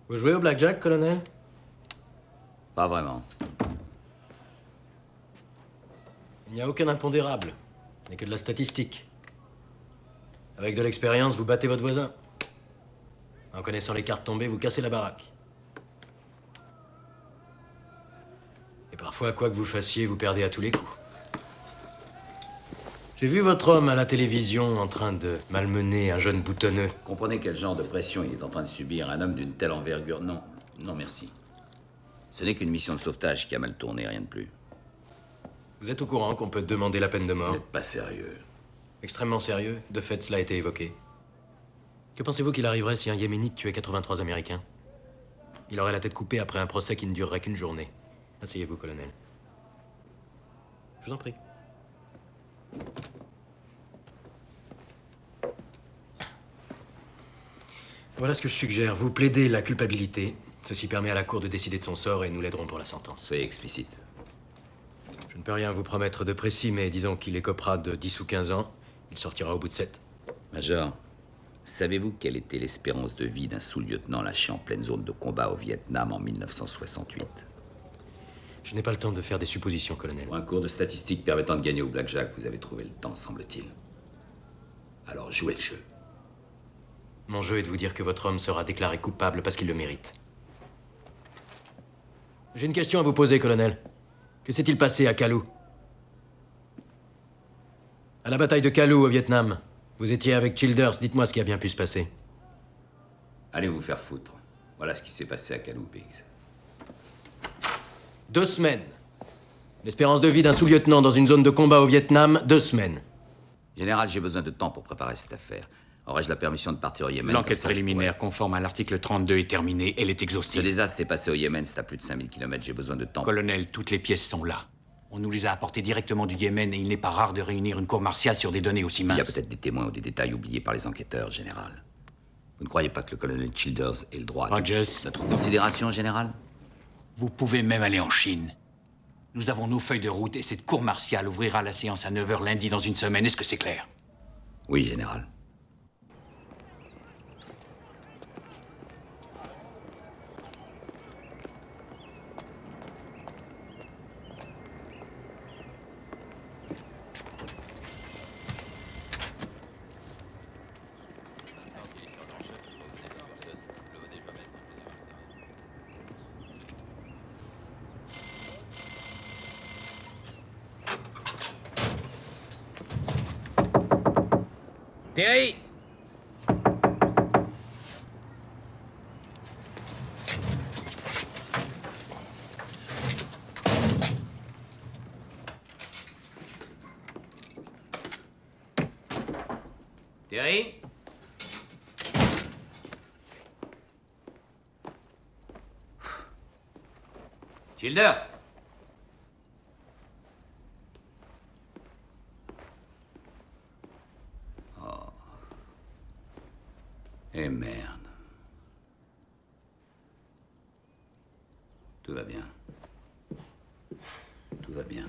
Vous jouez au blackjack, colonel? Pas vraiment. Il n'y a aucun impondérable. Il n'y a que de la statistique. Avec de l'expérience, vous battez votre voisin. En connaissant les cartes tombées, vous cassez la baraque. Et parfois, quoi que vous fassiez, vous perdez à tous les coups. J'ai vu votre homme à la télévision en train de malmener un jeune boutonneux. Comprenez quel genre de pression il est en train de subir, un homme d'une telle envergure. Non, non merci. Ce n'est qu'une mission de sauvetage qui a mal tourné, rien de plus. Vous êtes au courant qu'on peut demander la peine de mort? Vous n'êtes pas sérieux. Extrêmement sérieux. De fait, cela a été évoqué. Que pensez-vous qu'il arriverait si un Yéménite tuait 83 Américains? Il aurait la tête coupée après un procès qui ne durerait qu'une journée. Asseyez-vous, colonel. Je vous en prie. Voilà ce que je suggère. Vous plaidez la culpabilité. Ceci permet à la Cour de décider de son sort et nous l'aiderons pour la sentence. Soyez explicite. Je ne peux rien vous promettre de précis, mais disons qu'il écopera de 10 ou 15 ans. Il sortira au bout de 7. Major, savez-vous quelle était l'espérance de vie d'un sous-lieutenant lâché en pleine zone de combat au Vietnam en 1968? Je n'ai pas le temps de faire des suppositions, colonel. Pour un cours de statistiques permettant de gagner au blackjack, vous avez trouvé le temps, semble-t-il. Alors jouez le jeu. Mon jeu est de vous dire que votre homme sera déclaré coupable parce qu'il le mérite. J'ai une question à vous poser, colonel. Que s'est-il passé à Kalou? À la bataille de Kalou au Vietnam, vous étiez avec Childers. Dites-moi ce qui a bien pu se passer. Allez vous faire foutre. Voilà ce qui s'est passé à Kalou, Biggs. 2 semaines. L'espérance de vie d'un sous-lieutenant dans une zone de combat au Vietnam, 2 semaines. Général, j'ai besoin de temps pour préparer cette affaire. Aurais-je la permission de partir au Yémen? L'enquête préliminaire conforme à l'article 32 est terminée. Elle est Ce exhaustive. désastre s'est passé au Yémen, c'est à plus de 5000 km. J'ai besoin de temps. Colonel, toutes les pièces sont là. On nous les a apportées directement du Yémen et il n'est pas rare de réunir une cour martiale sur des données aussi minces. Il y a peut-être des témoins ou des détails oubliés par les enquêteurs, général. Vous ne croyez pas que le colonel Childers ait le droit à Rogers. notre considération, général? Vous pouvez même aller en Chine. Nous avons nos feuilles de route et cette cour martiale ouvrira la séance à 9h lundi dans une semaine. Est-ce que c'est clair? Oui, général. Terry! Terry? Childers? Oh. Eh merde. Tout va bien. Tout va bien.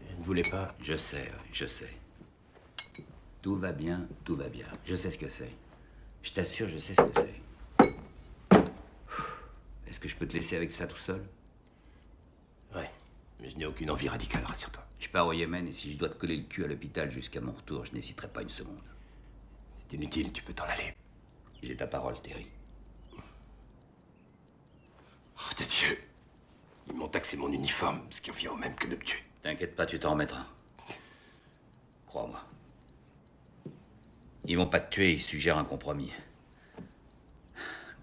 Vous ne voulez pas? Je sais, oui, je sais. Tout va bien, tout va bien. Je sais ce que c'est. Je t'assure, je sais ce que c'est. Est-ce que je peux te laisser avec ça tout seul? Ouais, mais je n'ai aucune envie radicale, rassure-toi. Je pars au Yémen et si je dois te coller le cul à l'hôpital jusqu'à mon retour, je n'hésiterai pas une seconde. C'est inutile, tu peux t'en aller. J'ai ta parole, Terry. Oh, de Dieu. Ils m'ont taxé mon uniforme, ce qui revient au même que de me tuer. T'inquiète pas, tu t'en remettras. Crois-moi. Ils vont pas te tuer, ils suggèrent un compromis.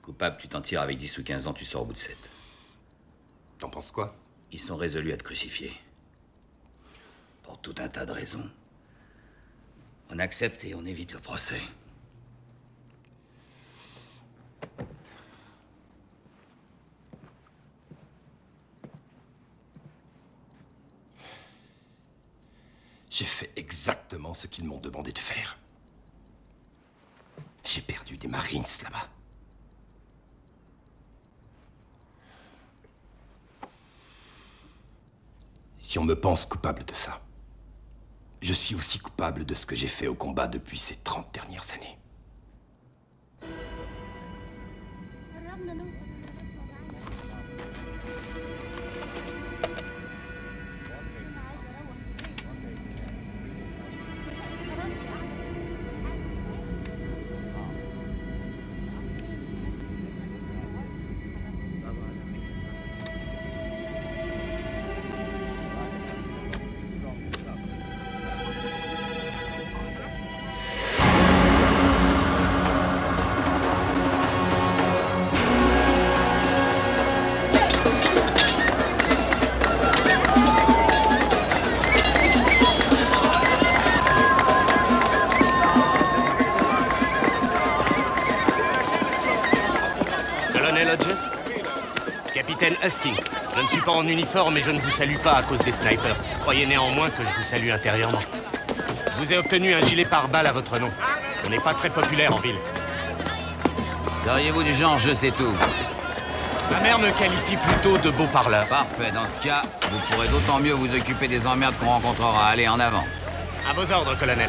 Coupable, tu t'en tires avec 10 ou 15 ans, tu sors au bout de 7. T'en penses quoi? Ils sont résolus à te crucifier. Pour tout un tas de raisons. On accepte et on évite le procès. J'ai fait exactement ce qu'ils m'ont demandé de faire. J'ai perdu des Marines là-bas. Si on me pense coupable de ça, je suis aussi coupable de ce que j'ai fait au combat depuis ces 30 dernières années. Colonel Hodges? Capitaine Hastings, je ne suis pas en uniforme et je ne vous salue pas à cause des snipers. Croyez néanmoins que je vous salue intérieurement. Je vous ai obtenu un gilet pare-balles à votre nom. On n'est pas très populaire en ville. Seriez-vous du genre je sais tout? Ma mère me qualifie plutôt de beau parleur. Parfait, dans ce cas, vous pourrez d'autant mieux vous occuper des emmerdes qu'on rencontrera. Allez, en avant. À vos ordres, colonel.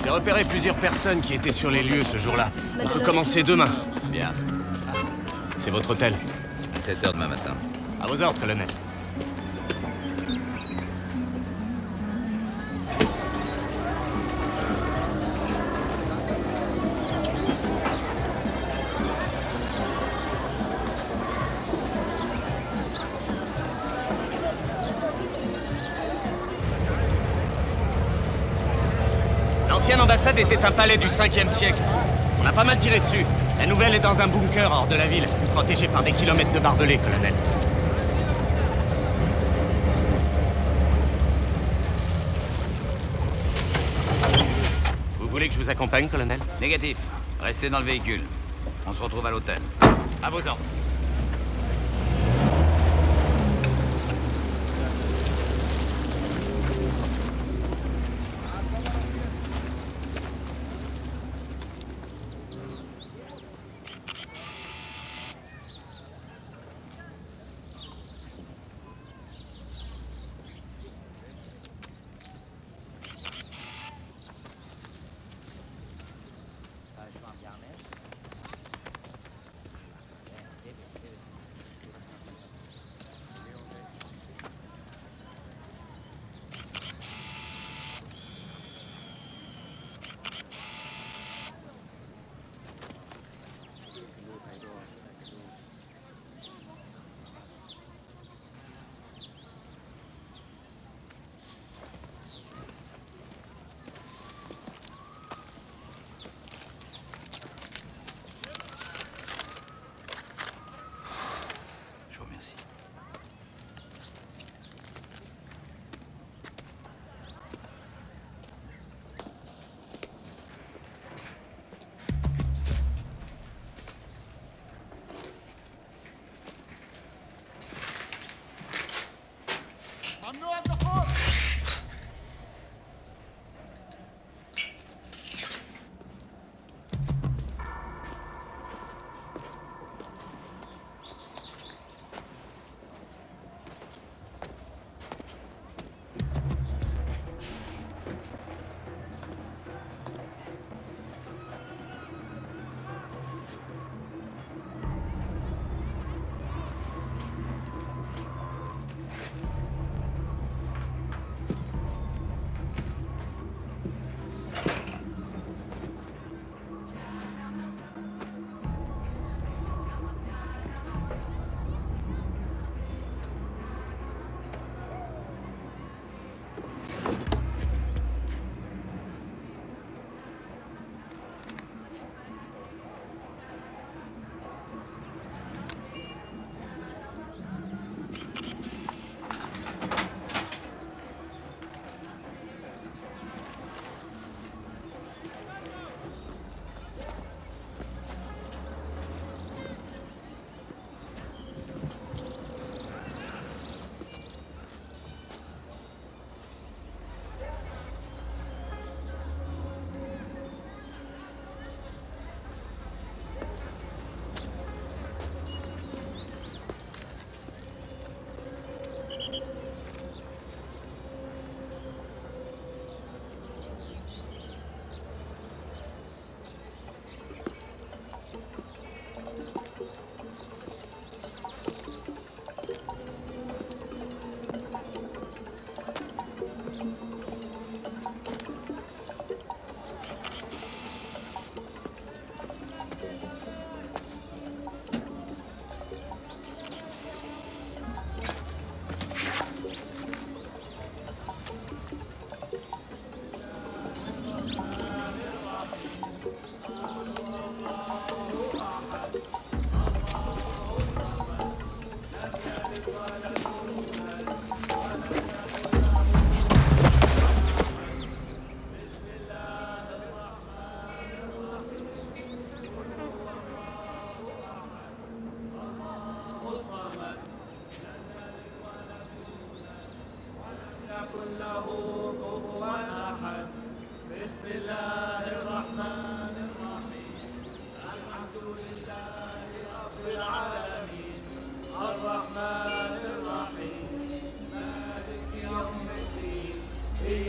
J'ai repéré plusieurs personnes qui étaient sur les lieux ce jour-là. On peut commencer demain. Bien. C'est votre hôtel. À 7h demain matin. À vos ordres, colonel. L'ancienne ambassade était un palais du 5e siècle. On a pas mal tiré dessus. La nouvelle est dans un bunker hors de la ville, protégée par des kilomètres de barbelés, colonel. Vous voulez que je vous accompagne, colonel? Négatif. Restez dans le véhicule. On se retrouve à l'hôtel. À vos ordres.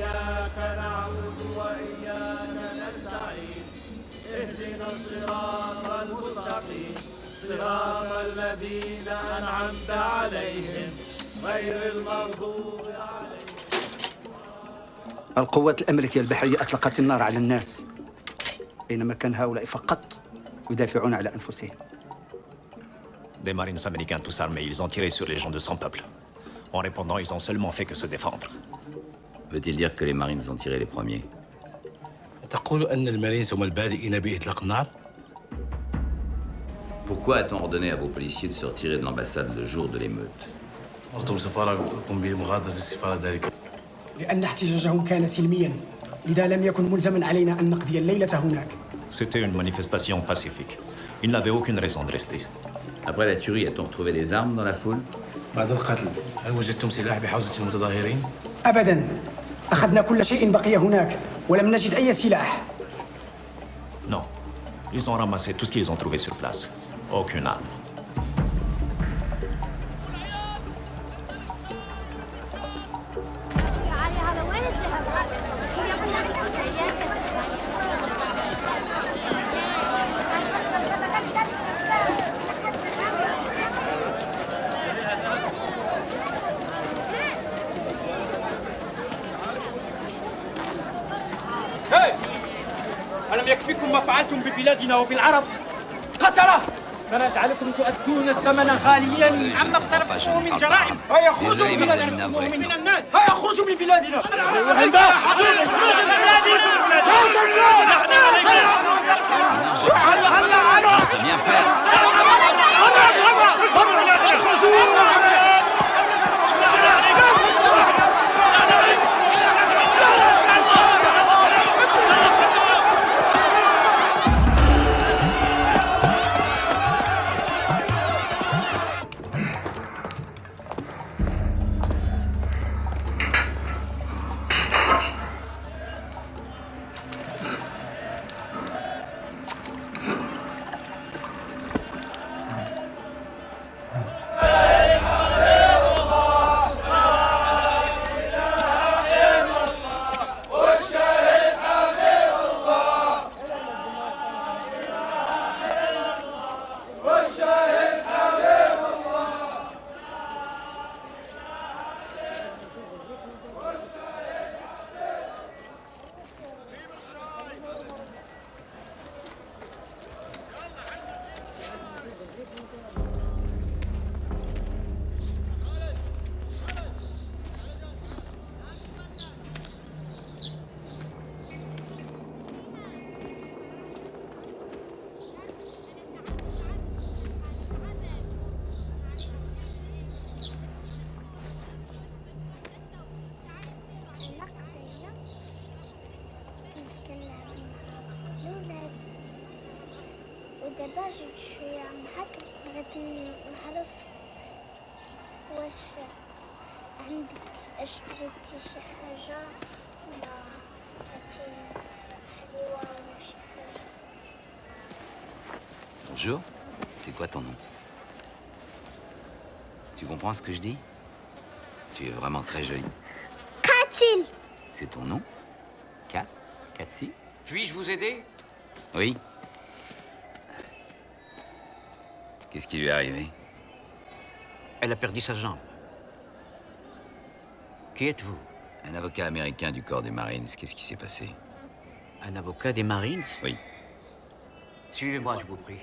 إياك نعبد وإياك نستعين اهدنا الصراط المستقيم صراط الذين أنعمت عليهم غير المغضوب عليهم. القوات الأمريكية البحرية أطلقت النار على الناس بينما كان هؤلاء فقط يدافعون على أنفسهم. Des marines américains tous armés, ils ont tiré sur les gens de son peuple. En répondant, ils ont seulement fait que se défendre. Veut-il dire que les Marines ont tiré les premiers? تقول أن المارينز هم البادئين بإطلاق النار؟ Pourquoi a-t-on ordonné à vos policiers de se retirer de l'ambassade le jour de l'émeute? أردتم سفاركم بمغادرة السفارة ذلك. لأن احتجاجهم كان سلميا، لذا لم يكن ملزما علينا أن نقضي الليلة هناك. C'était une manifestation pacifique. Ils n'avaient aucune raison de rester. Après la tuerie, a-t-on retrouvé des armes dans la foule? بعد القتل، هل وجدتم سلاح بحوزة المتظاهرين؟ أبدا، أخذنا كل شيء بقي هناك ولم نجد أي سلاح. Non. Ils ont ramassé tout ce qu'ils ont trouvé sur place. Aucune arme. ألم يكفيكم ما فعلتم ببلادنا وبالعرب؟ قتلة! فنجعلكم تؤدون الثمن غاليا عما اقترفتموه من جرائم. هيا خرجوا من بلادنا من الناس. هيا خرجوا من بلادنا. Ça vient faire. ودابا جيت شويه معاك غادي نعرف واش عندك اشتريتي شي حاجه ولا درتي حليوه ولا شي حاجه. Bonjour, c'est quoi ton nom? Tu comprends ce que je dis? Tu es vraiment très jolie. Katil. C'est ton nom? Kat? Katsi? Puis-je vous aider? Oui. Qu'est-ce qui lui est arrivé? Elle a perdu sa jambe. Qui êtes-vous? Un avocat américain du corps des Marines. Qu'est-ce qui s'est passé? Un avocat des Marines? Oui. Suivez-moi, je vous prie.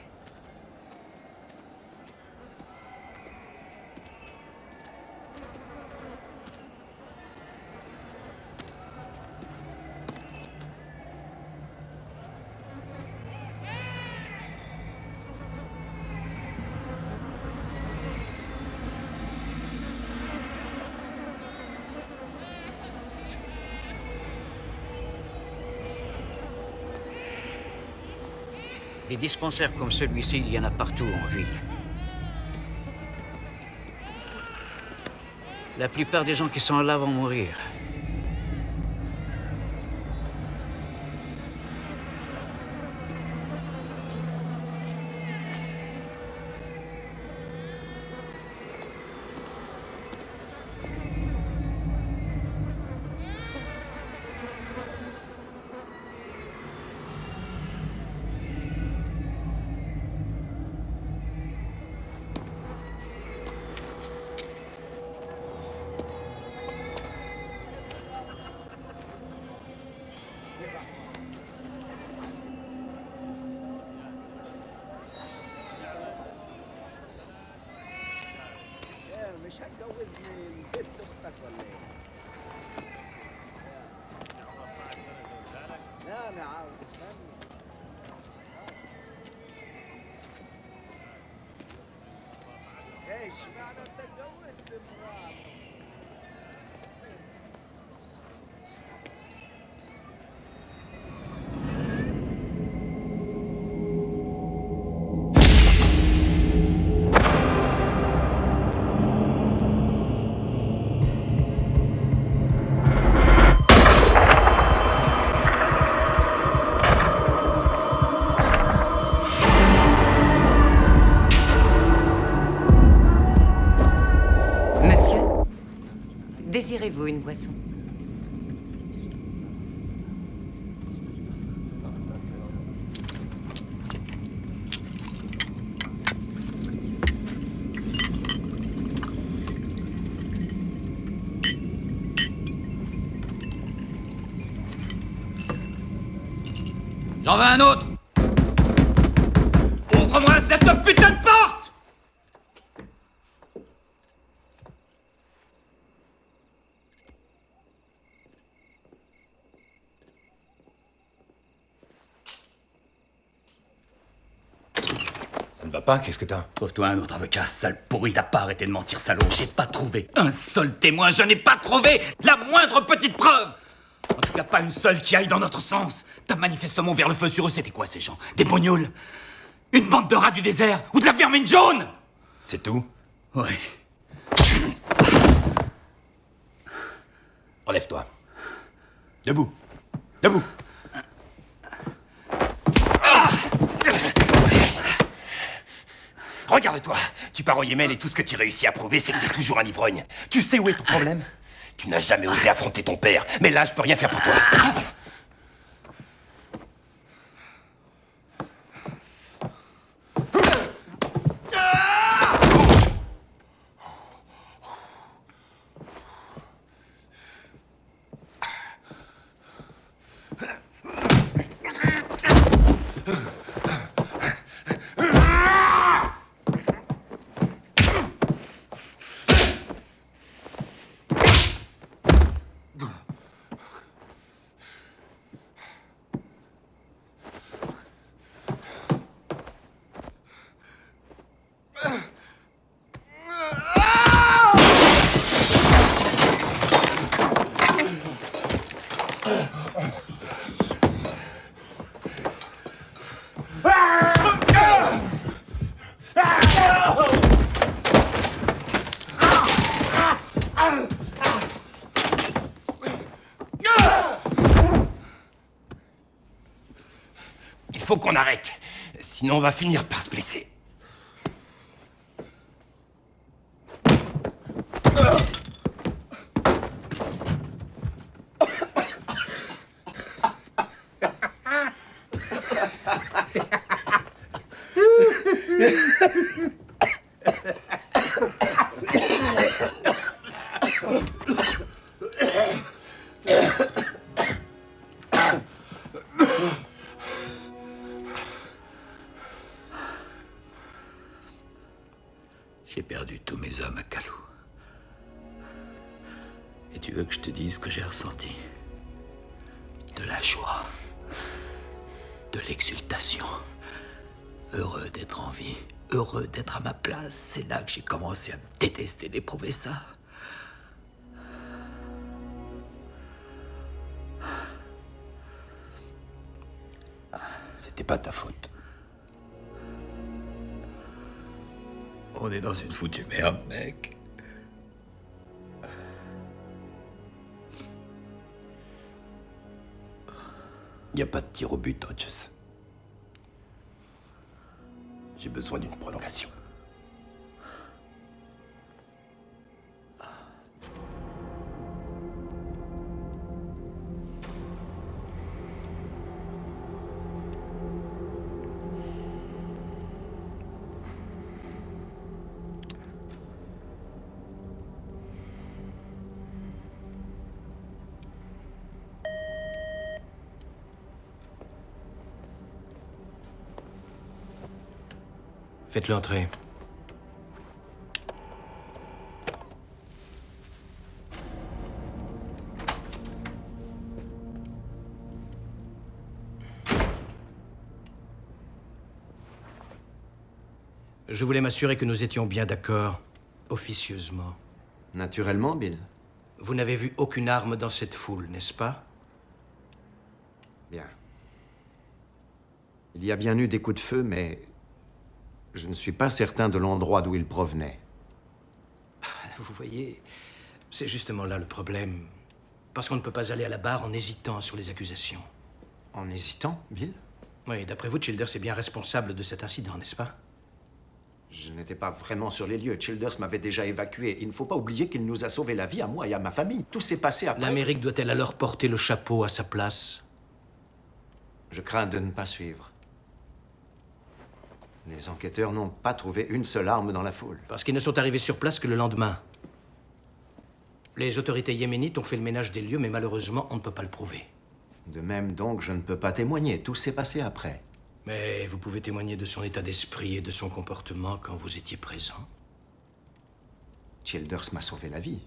Des dispensaires comme celui-ci, il y en a partout en ville. La plupart des gens qui sont là vont mourir. Monsieur, désirez-vous une boisson? J'en veux un autre! Ouvre-moi cette putain de porte! Ça ne va pas, qu'est-ce que t'as? Trouve-toi un autre avocat, sale pourri, t'as pas arrêté de mentir, salaud. J'ai pas trouvé un seul témoin, je n'ai pas trouvé la moindre petite preuve! En tout cas, pas une seule qui aille dans notre sens. T'as manifestement ouvert le feu sur eux, c'était quoi ces gens? Des bognoules? Une bande de rats du désert? Ou de la vermine jaune? C'est tout? Oui. Relève-toi. Debout. Debout. Regarde-toi, tu pars au Yémen et tout ce que tu réussis à prouver, c'est que t'es toujours un ivrogne. Tu sais où est ton problème? Tu n'as jamais osé affronter ton père, mais là, je peux rien faire pour toi. Il faut qu'on arrête, sinon on va finir par se blesser. J'ai perdu tous mes hommes à Kalou. Et tu veux que je te dise ce que j'ai ressenti? De la joie. De l'exultation. Heureux d'être en vie. Heureux d'être à ma place. C'est là que j'ai commencé à me détester d'éprouver ça. C'était pas ta faute. On est dans une foutue merde, mec. Y a pas de tir au but, Hodges. J'ai besoin d'une prolongation. Faites-le entrer. Je voulais m'assurer que nous étions bien d'accord, officieusement. Naturellement, Bill. Vous n'avez vu aucune arme dans cette foule, n'est-ce pas? Bien. Il y a bien eu des coups de feu, mais je ne suis pas certain de l'endroit d'où ils provenaient. Vous voyez, c'est justement là le problème. Parce qu'on ne peut pas aller à la barre en hésitant sur les accusations. En hésitant, Bill? Oui, d'après vous, Childers est bien responsable de cet incident, n'est-ce pas? Je n'étais pas vraiment sur les lieux. Childers m'avait déjà évacué. Il ne faut pas oublier qu'il nous a sauvé la vie, à moi et à ma famille. Tout s'est passé après. L'Amérique doit-elle alors porter le chapeau à sa place? Je crains de ne pas suivre. Les enquêteurs n'ont pas trouvé une seule arme dans la foule. Parce qu'ils ne sont arrivés sur place que le lendemain. Les autorités yéménites ont fait le ménage des lieux, mais malheureusement, on ne peut pas le prouver. De même donc, je ne peux pas témoigner. Tout s'est passé après. Mais vous pouvez témoigner de son état d'esprit et de son comportement quand vous étiez présent. Childers m'a sauvé la vie.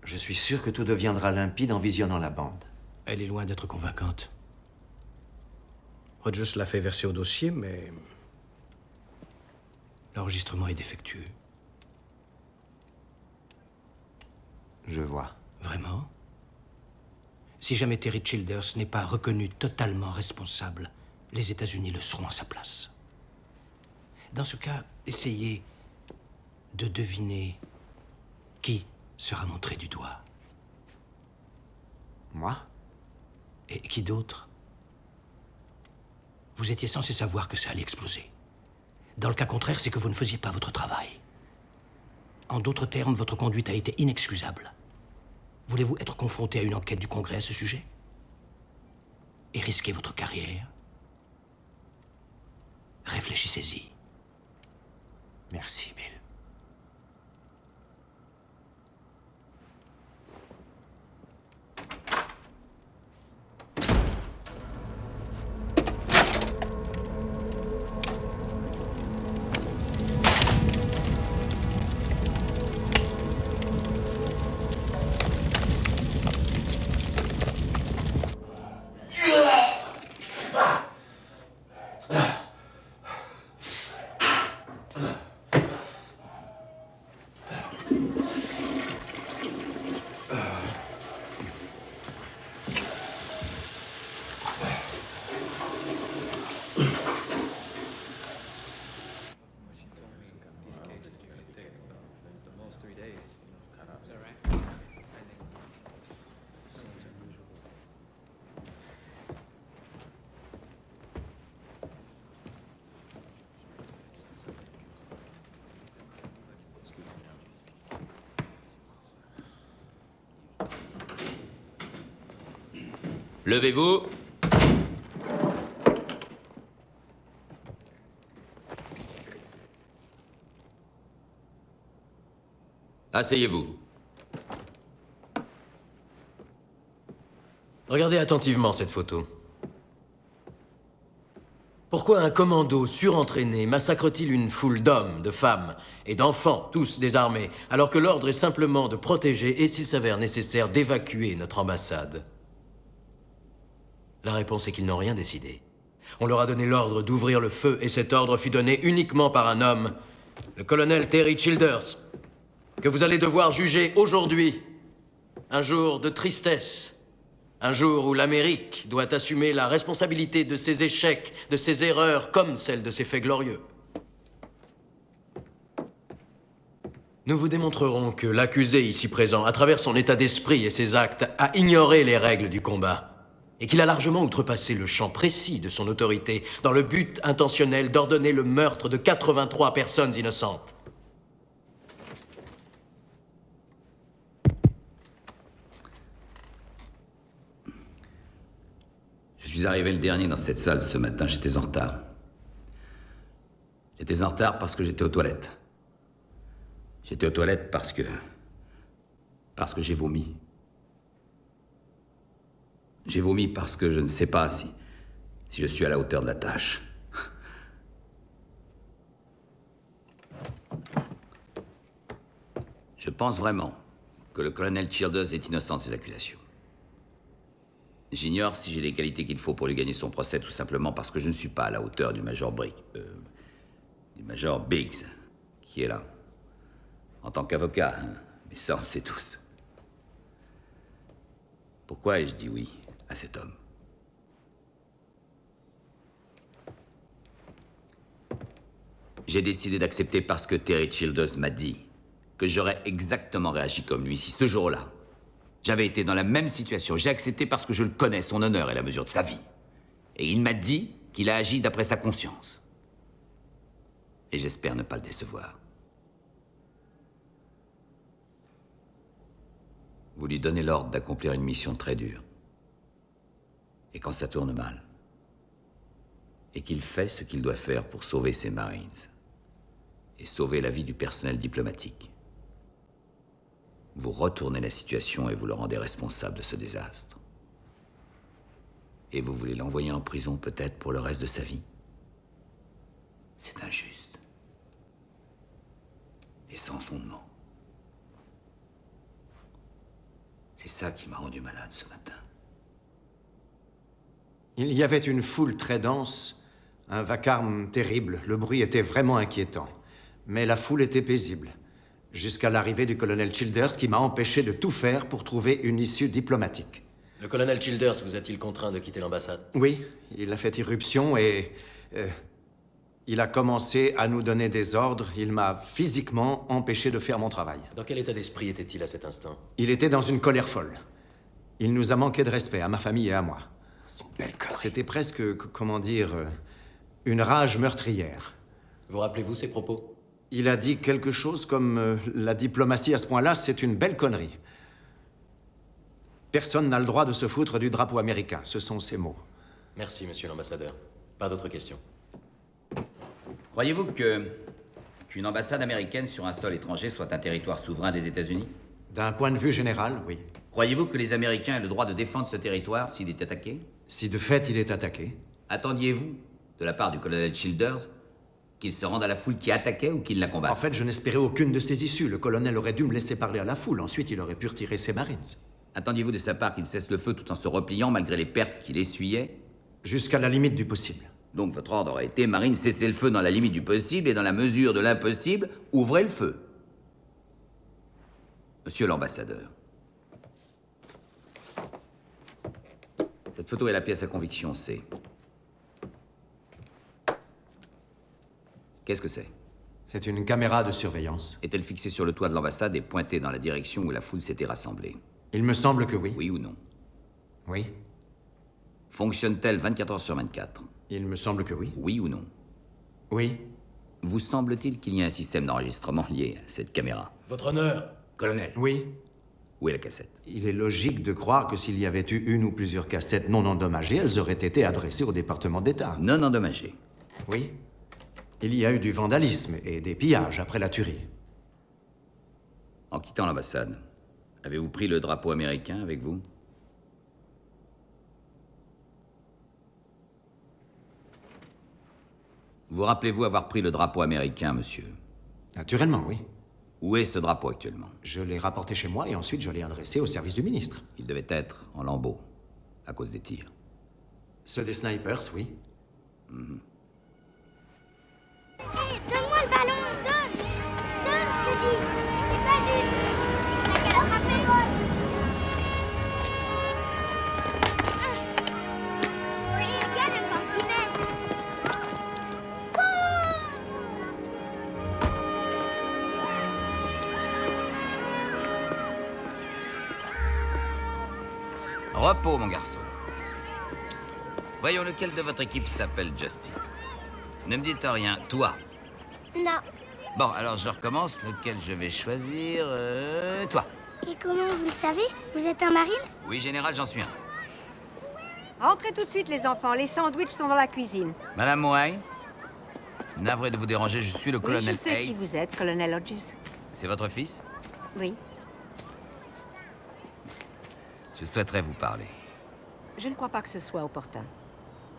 Je suis sûr que tout deviendra limpide en visionnant la bande. Elle est loin d'être convaincante. Rogers l'a fait verser au dossier, mais l'enregistrement est défectueux. Je vois. Vraiment? Si jamais Terry Childers n'est pas reconnu totalement responsable, les États-Unis le seront à sa place. Dans ce cas, essayez de deviner qui sera montré du doigt. Moi? Et qui d'autre? Vous étiez censé savoir que ça allait exploser. Dans le cas contraire, c'est que vous ne faisiez pas votre travail. En d'autres termes, votre conduite a été inexcusable. Voulez-vous être confronté à une enquête du Congrès à ce sujet? Et risquer votre carrière? Réfléchissez-y. Merci, Bill. Levez-vous. Asseyez-vous. Regardez attentivement cette photo. Pourquoi un commando surentraîné massacre-t-il une foule d'hommes, de femmes et d'enfants, tous désarmés, alors que l'ordre est simplement de protéger et, s'il s'avère nécessaire, d'évacuer notre ambassade? La réponse est qu'ils n'ont rien décidé. On leur a donné l'ordre d'ouvrir le feu, et cet ordre fut donné uniquement par un homme, le colonel Terry Childers, que vous allez devoir juger aujourd'hui. Un jour de tristesse. Un jour où l'Amérique doit assumer la responsabilité de ses échecs, de ses erreurs, comme celle de ses faits glorieux. Nous vous démontrerons que l'accusé ici présent, à travers son état d'esprit et ses actes, a ignoré les règles du combat. Et qu'il a largement outrepassé le champ précis de son autorité dans le but intentionnel d'ordonner le meurtre de 83 personnes innocentes. Je suis arrivé le dernier dans cette salle ce matin, j'étais en retard. J'étais en retard parce que j'étais aux toilettes. J'étais aux toilettes parce que j'ai vomi. J'ai vomi parce que je ne sais pas si je suis à la hauteur de la tâche. Je pense vraiment que le colonel Childers est innocent de ces accusations. J'ignore si j'ai les qualités qu'il faut pour lui gagner son procès, tout simplement parce que je ne suis pas à la hauteur du major Brick. du Major Biggs, qui est là. En tant qu'avocat, hein. Mais ça, on le sait tous. Pourquoi ai-je dit oui à cet homme? J'ai décidé d'accepter parce que Terry Childers m'a dit que j'aurais exactement réagi comme lui si ce jour-là, j'avais été dans la même situation. J'ai accepté parce que je le connais, son honneur et la mesure de sa vie. Et il m'a dit qu'il a agi d'après sa conscience. Et j'espère ne pas le décevoir. Vous lui donnez l'ordre d'accomplir une mission très dure. Et quand ça tourne mal, et qu'il fait ce qu'il doit faire pour sauver ses Marines, et sauver la vie du personnel diplomatique, vous retournez la situation et vous le rendez responsable de ce désastre. Et vous voulez l'envoyer en prison peut-être pour le reste de sa vie? C'est injuste. Et sans fondement. C'est ça qui m'a rendu malade ce matin. Il y avait une foule très dense, un vacarme terrible. Le bruit était vraiment inquiétant. Mais la foule était paisible. Jusqu'à l'arrivée du colonel Childers qui m'a empêché de tout faire pour trouver une issue diplomatique. Le colonel Childers vous a-t-il contraint de quitter l'ambassade? Oui, il a fait irruption et... il a commencé à nous donner des ordres. Il m'a physiquement empêché de faire mon travail. Dans quel état d'esprit était-il à cet instant? Il était dans une colère folle. Il nous a manqué de respect, à ma famille et à moi. C'est une belle connerie. C'était presque, comment dire, une rage meurtrière. Vous rappelez-vous ses propos? Il a dit quelque chose comme la diplomatie à ce point-là, c'est une belle connerie. Personne n'a le droit de se foutre du drapeau américain. Ce sont ses mots. Merci, monsieur l'ambassadeur. Pas d'autres questions. Croyez-vous qu'une ambassade américaine sur un sol étranger soit un territoire souverain des États-Unis? D'un point de vue général, oui. Croyez-vous que les Américains aient le droit de défendre ce territoire s'il est attaqué? Si de fait il est attaqué. Attendiez-vous, de la part du colonel Childers, qu'il se rende à la foule qui attaquait ou qu'il la combatte? En fait, je n'espérais aucune de ces issues. Le colonel aurait dû me laisser parler à la foule. Ensuite, il aurait pu retirer ses Marines. Attendiez-vous de sa part qu'il cesse le feu tout en se repliant malgré les pertes qu'il essuyait? Jusqu'à la limite du possible. Donc votre ordre aurait été, Marine, cessez le feu dans la limite du possible et dans la mesure de l'impossible, ouvrez le feu. Monsieur l'ambassadeur. Cette photo est la pièce à conviction C. Qu'est-ce que c'est? C'est une caméra de surveillance. Est-elle fixée sur le toit de l'ambassade et pointée dans la direction où la foule s'était rassemblée? Il me semble que oui. Oui ou non? Oui. Fonctionne-t-elle 24 heures sur 24? Il me semble que oui. Oui ou non? Oui. Vous semble-t-il qu'il y ait un système d'enregistrement lié à cette caméra? Votre honneur. Colonel. Oui. Où est la cassette? Il est logique de croire que s'il y avait eu une ou plusieurs cassettes non endommagées, elles auraient été adressées au département d'État. Non endommagées? Oui. Il y a eu du vandalisme et des pillages après la tuerie. En quittant l'ambassade, avez-vous pris le drapeau américain avec vous? Vous rappelez-vous avoir pris le drapeau américain, monsieur? Naturellement, oui. Où est ce drapeau actuellement? Je l'ai rapporté chez moi et ensuite je l'ai adressé au service du ministre. Il devait être en lambeaux, à cause des tirs. Ceux des snipers, oui. Hey, donne-moi le ballon, donne! Donne, je te dis! C'est pas juste! T'as qu'à l'attraper, Ron! Oui, gagne encore 10 mètres! Repos, mon garçon. Voyons lequel de votre équipe s'appelle Justin. Ne me dites rien. Toi? Non. Bon, alors je recommence. Lequel je vais choisir? Toi. Et comment vous le savez? Vous êtes un Marine? Oui, général, j'en suis un. Rentrez tout de suite, les enfants. Les sandwichs sont dans la cuisine. Madame Mohaï, navré de vous déranger, je suis le Oui, colonel je sais qui Hayes. vous êtes, colonel Hodges. C'est votre fils? Oui. Je souhaiterais vous parler. Je ne crois pas que ce soit opportun.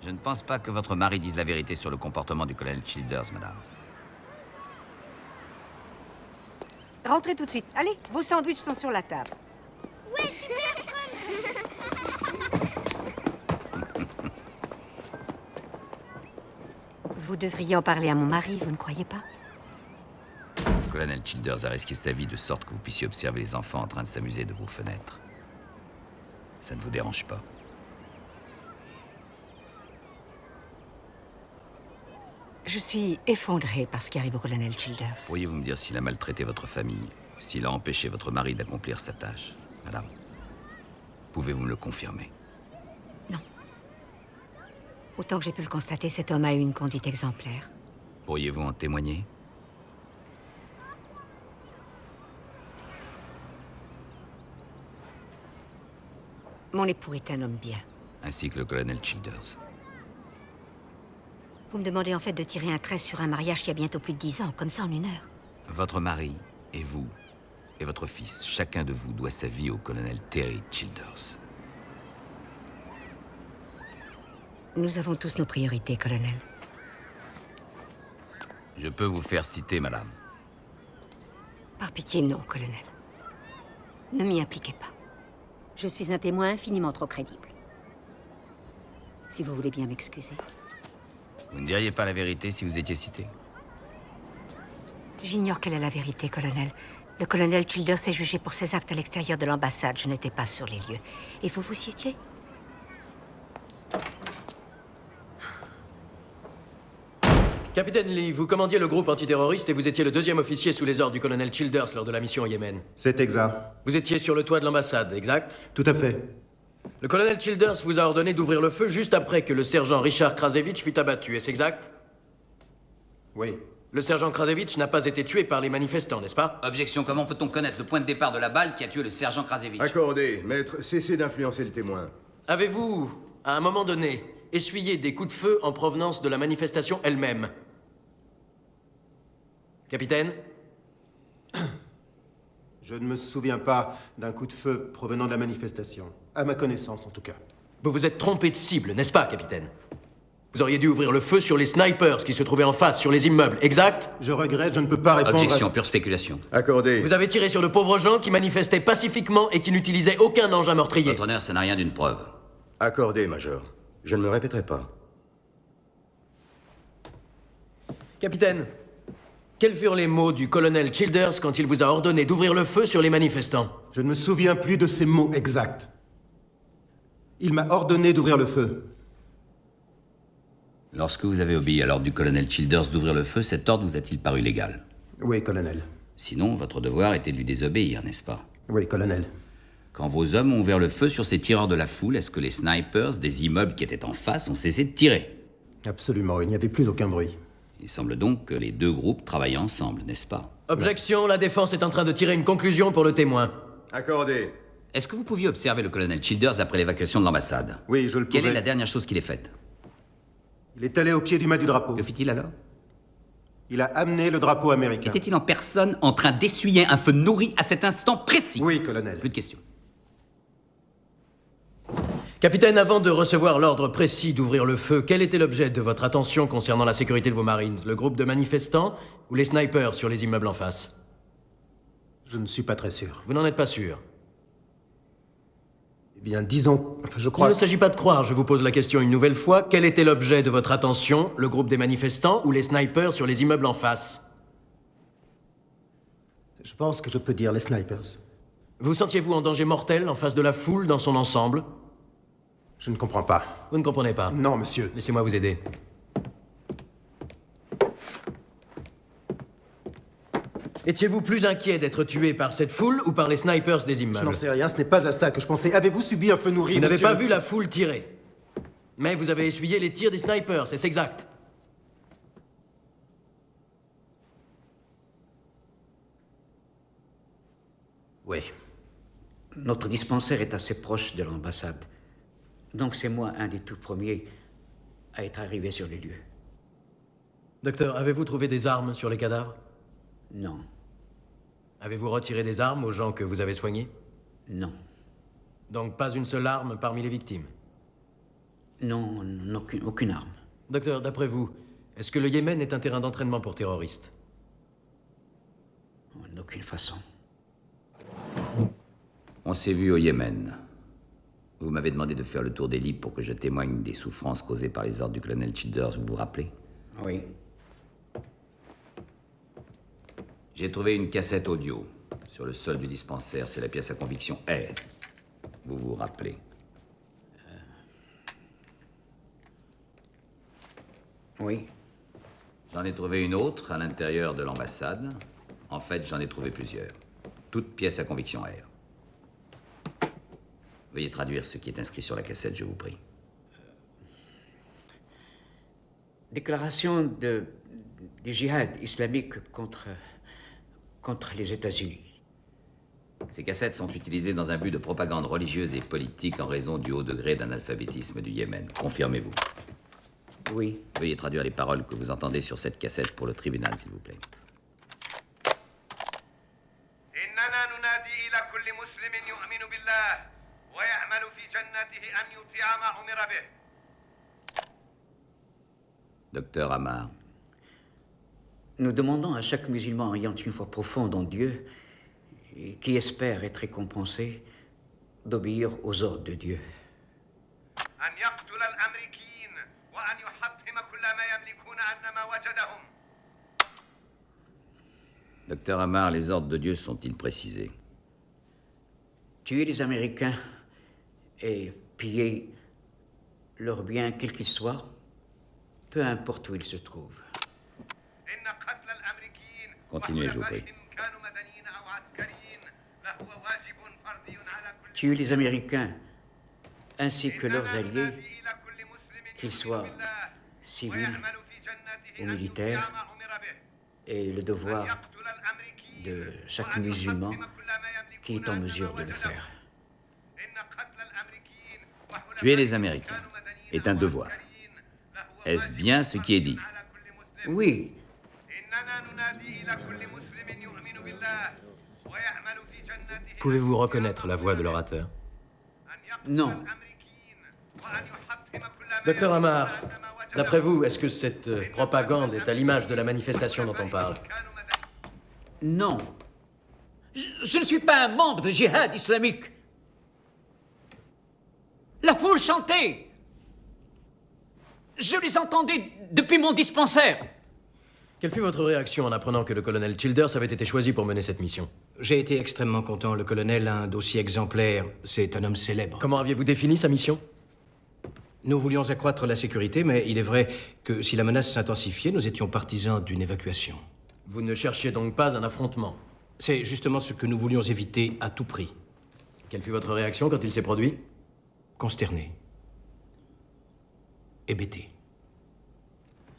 Je ne pense pas que votre mari dise la vérité sur le comportement du colonel Childers, madame. Rentrez tout de suite. Allez, vos sandwichs sont sur la table. Ouais, super Vous devriez en parler à mon mari, vous ne croyez pas? Le colonel Childers a risqué sa vie de sorte que vous puissiez observer les enfants en train de s'amuser de vos fenêtres. Ça ne vous dérange pas? Je suis effondrée par ce qui arrive au colonel Childers. Pourriez-vous me dire s'il a maltraité votre famille ou s'il a empêché votre mari d'accomplir sa tâche, madame? Pouvez-vous me le confirmer? Autant que j'ai pu le constater, cet homme a eu une conduite exemplaire. Pourriez-vous en témoigner? Mon époux est un homme bien. Ainsi que le colonel Childers. Vous me demandez en fait de tirer un trait sur un mariage qui a bientôt plus de 10 ans, comme ça en une heure. Votre mari, et vous, et votre fils, chacun de vous doit sa vie au colonel Terry Childers. Nous avons tous nos priorités, colonel. Je peux vous faire citer, madame. Par pitié, non, colonel. Ne m'y impliquez pas. Je suis un témoin infiniment trop crédible. Si vous voulez bien m'excuser. Vous ne diriez pas la vérité si vous étiez cité? J'ignore quelle est la vérité, colonel. Le colonel Childers est jugé pour ses actes à l'extérieur de l'ambassade. Je n'étais pas sur les lieux. Et vous y étiez? Capitaine Lee, vous commandiez le groupe antiterroriste et vous étiez le deuxième officier sous les ordres du colonel Childers lors de la mission au Yémen. C'est exact. Vous étiez sur le toit de l'ambassade, exact? Tout à fait. Le colonel Childers vous a ordonné d'ouvrir le feu juste après que le sergent Richard Krasevich fut abattu, est-ce exact? Oui. Le sergent Krasevich n'a pas été tué par les manifestants, n'est-ce pas? Objection, comment peut-on connaître le point de départ de la balle qui a tué le sergent Krasevich? Accordé. Maître, cessez d'influencer le témoin. Avez-vous, à un moment donné, essuyé des coups de feu en provenance de la manifestation elle-même? Capitaine? Je ne me souviens pas d'un coup de feu provenant de la manifestation. À ma connaissance, en tout cas. Vous vous êtes trompé de cible, n'est-ce pas, capitaine? Vous auriez dû ouvrir le feu sur les snipers qui se trouvaient en face, sur les immeubles, exact? Je regrette, je ne peux pas répondre. Objection, pure spéculation. Accordé. Vous avez tiré sur de pauvres gens qui manifestaient pacifiquement et qui n'utilisaient aucun engin meurtrier. Votre honneur, ça n'a rien d'une preuve. Accordé, Major. Je ne me répéterai pas. Capitaine, quels furent les mots du colonel Childers quand il vous a ordonné d'ouvrir le feu sur les manifestants? Je ne me souviens plus de ces mots exacts. Il m'a ordonné d'ouvrir le feu. Lorsque vous avez obéi à l'ordre du colonel Childers d'ouvrir le feu, cet ordre vous a-t-il paru légal? Oui, colonel. Sinon, votre devoir était de lui désobéir, n'est-ce pas? Oui, colonel. Quand vos hommes ont ouvert le feu sur ces tireurs de la foule, est-ce que les snipers des immeubles qui étaient en face ont cessé de tirer? Absolument, il n'y avait plus aucun bruit. Il semble donc que les deux groupes travaillaient ensemble, n'est-ce pas? Objection, la défense est en train de tirer une conclusion pour le témoin. Accordé. Est-ce que vous pouviez observer le colonel Childers après l'évacuation de l'ambassade? Oui, je le pouvais. Quelle est la dernière chose qu'il ait faite? Il est allé au pied du mât du drapeau. Que fit-il alors? Il a amené le drapeau américain. Était-il en personne en train d'essuyer un feu nourri à cet instant précis? Oui, colonel. Plus de questions. Capitaine, avant de recevoir l'ordre précis d'ouvrir le feu, quel était l'objet de votre attention concernant la sécurité de vos Marines? Le groupe de manifestants ou les snipers sur les immeubles en face? Je ne suis pas très sûr. Vous n'en êtes pas sûr? Eh bien, disons... Enfin, je crois... Il ne s'agit pas de croire, je vous pose la question une nouvelle fois. Quel était l'objet de votre attention? Le groupe des manifestants ou les snipers sur les immeubles en face? Je pense que je peux dire les snipers. Vous sentiez-vous en danger mortel en face de la foule dans son ensemble? Je ne comprends pas. Vous ne comprenez pas? Non, monsieur. Laissez-moi vous aider. Étiez-vous plus inquiet d'être tué par cette foule ou par les snipers des immeubles? Je n'en sais rien, ce n'est pas à ça que je pensais. Avez-vous subi un feu nourri, Vous n'avez monsieur? pas vu la foule tirer. Mais vous avez essuyé les tirs des snipers, c'est exact. Oui. Notre dispensaire est assez proche de l'ambassade. Donc c'est moi un des tout premiers à être arrivé sur les lieux. Docteur, avez-vous trouvé des armes sur les cadavres? Non. Avez-vous retiré des armes aux gens que vous avez soignés? Non. Donc pas une seule arme parmi les victimes? Non, aucune arme. Docteur, d'après vous, est-ce que le Yémen est un terrain d'entraînement pour terroristes? En aucune façon. On s'est vu au Yémen. Vous m'avez demandé de faire le tour des lits pour que je témoigne des souffrances causées par les ordres du colonel Childers, vous vous rappelez? Oui. J'ai trouvé une cassette audio sur le sol du dispensaire. C'est la pièce à conviction R. Vous vous rappelez? Oui. J'en ai trouvé une autre à l'intérieur de l'ambassade. En fait, j'en ai trouvé plusieurs. Toutes pièces à conviction R. Veuillez traduire ce qui est inscrit sur la cassette, je vous prie. Déclaration du djihad islamique contre les États-Unis. Ces cassettes sont utilisées dans un but de propagande religieuse et politique en raison du haut degré d'analphabétisme du Yémen. Confirmez-vous? Oui. Veuillez traduire les paroles que vous entendez sur cette cassette pour le tribunal, s'il vous plaît. إننا ننادي إلى كل مسلم يؤمن بالله ويعمل في جنته أن يطيع ما أمر به. Docteur Amar. Nous demandons à chaque musulman ayant une foi profonde en Dieu et qui espère être récompensé d'obéir aux ordres de Dieu. أن يقتل الأمريكيين وأن يحطم كل ما يملكون أنما وجدهم. Docteur Amar, les ordres de Dieu sont-ils précisés? Tuer les Américains et piller leurs biens, quels qu'ils soient, peu importe où ils se trouvent. Continuez, je vous prie. Tuer les Américains ainsi que leurs alliés, qu'ils soient civils ou militaires, est le devoir de chaque musulman qui est en mesure de le faire. Tuer les Américains est un devoir. Est-ce bien ce qui est dit? Oui. Pouvez-vous reconnaître la voix de l'orateur? Non. Docteur Amar, d'après vous, est-ce que cette propagande est à l'image de la manifestation dont on parle? Non. Je ne suis pas un membre du djihad islamique. La foule chantait. Je les entendais depuis mon dispensaire. Quelle fut votre réaction en apprenant que le colonel Childers avait été choisi pour mener cette mission? J'ai été extrêmement content. Le colonel a un dossier exemplaire. C'est un homme célèbre. Comment aviez-vous défini sa mission? Nous voulions accroître la sécurité, mais il est vrai que si la menace s'intensifiait, nous étions partisans d'une évacuation. Vous ne cherchiez donc pas un affrontement? C'est justement ce que nous voulions éviter à tout prix. Quelle fut votre réaction quand il s'est produit? Consterné. Hébété.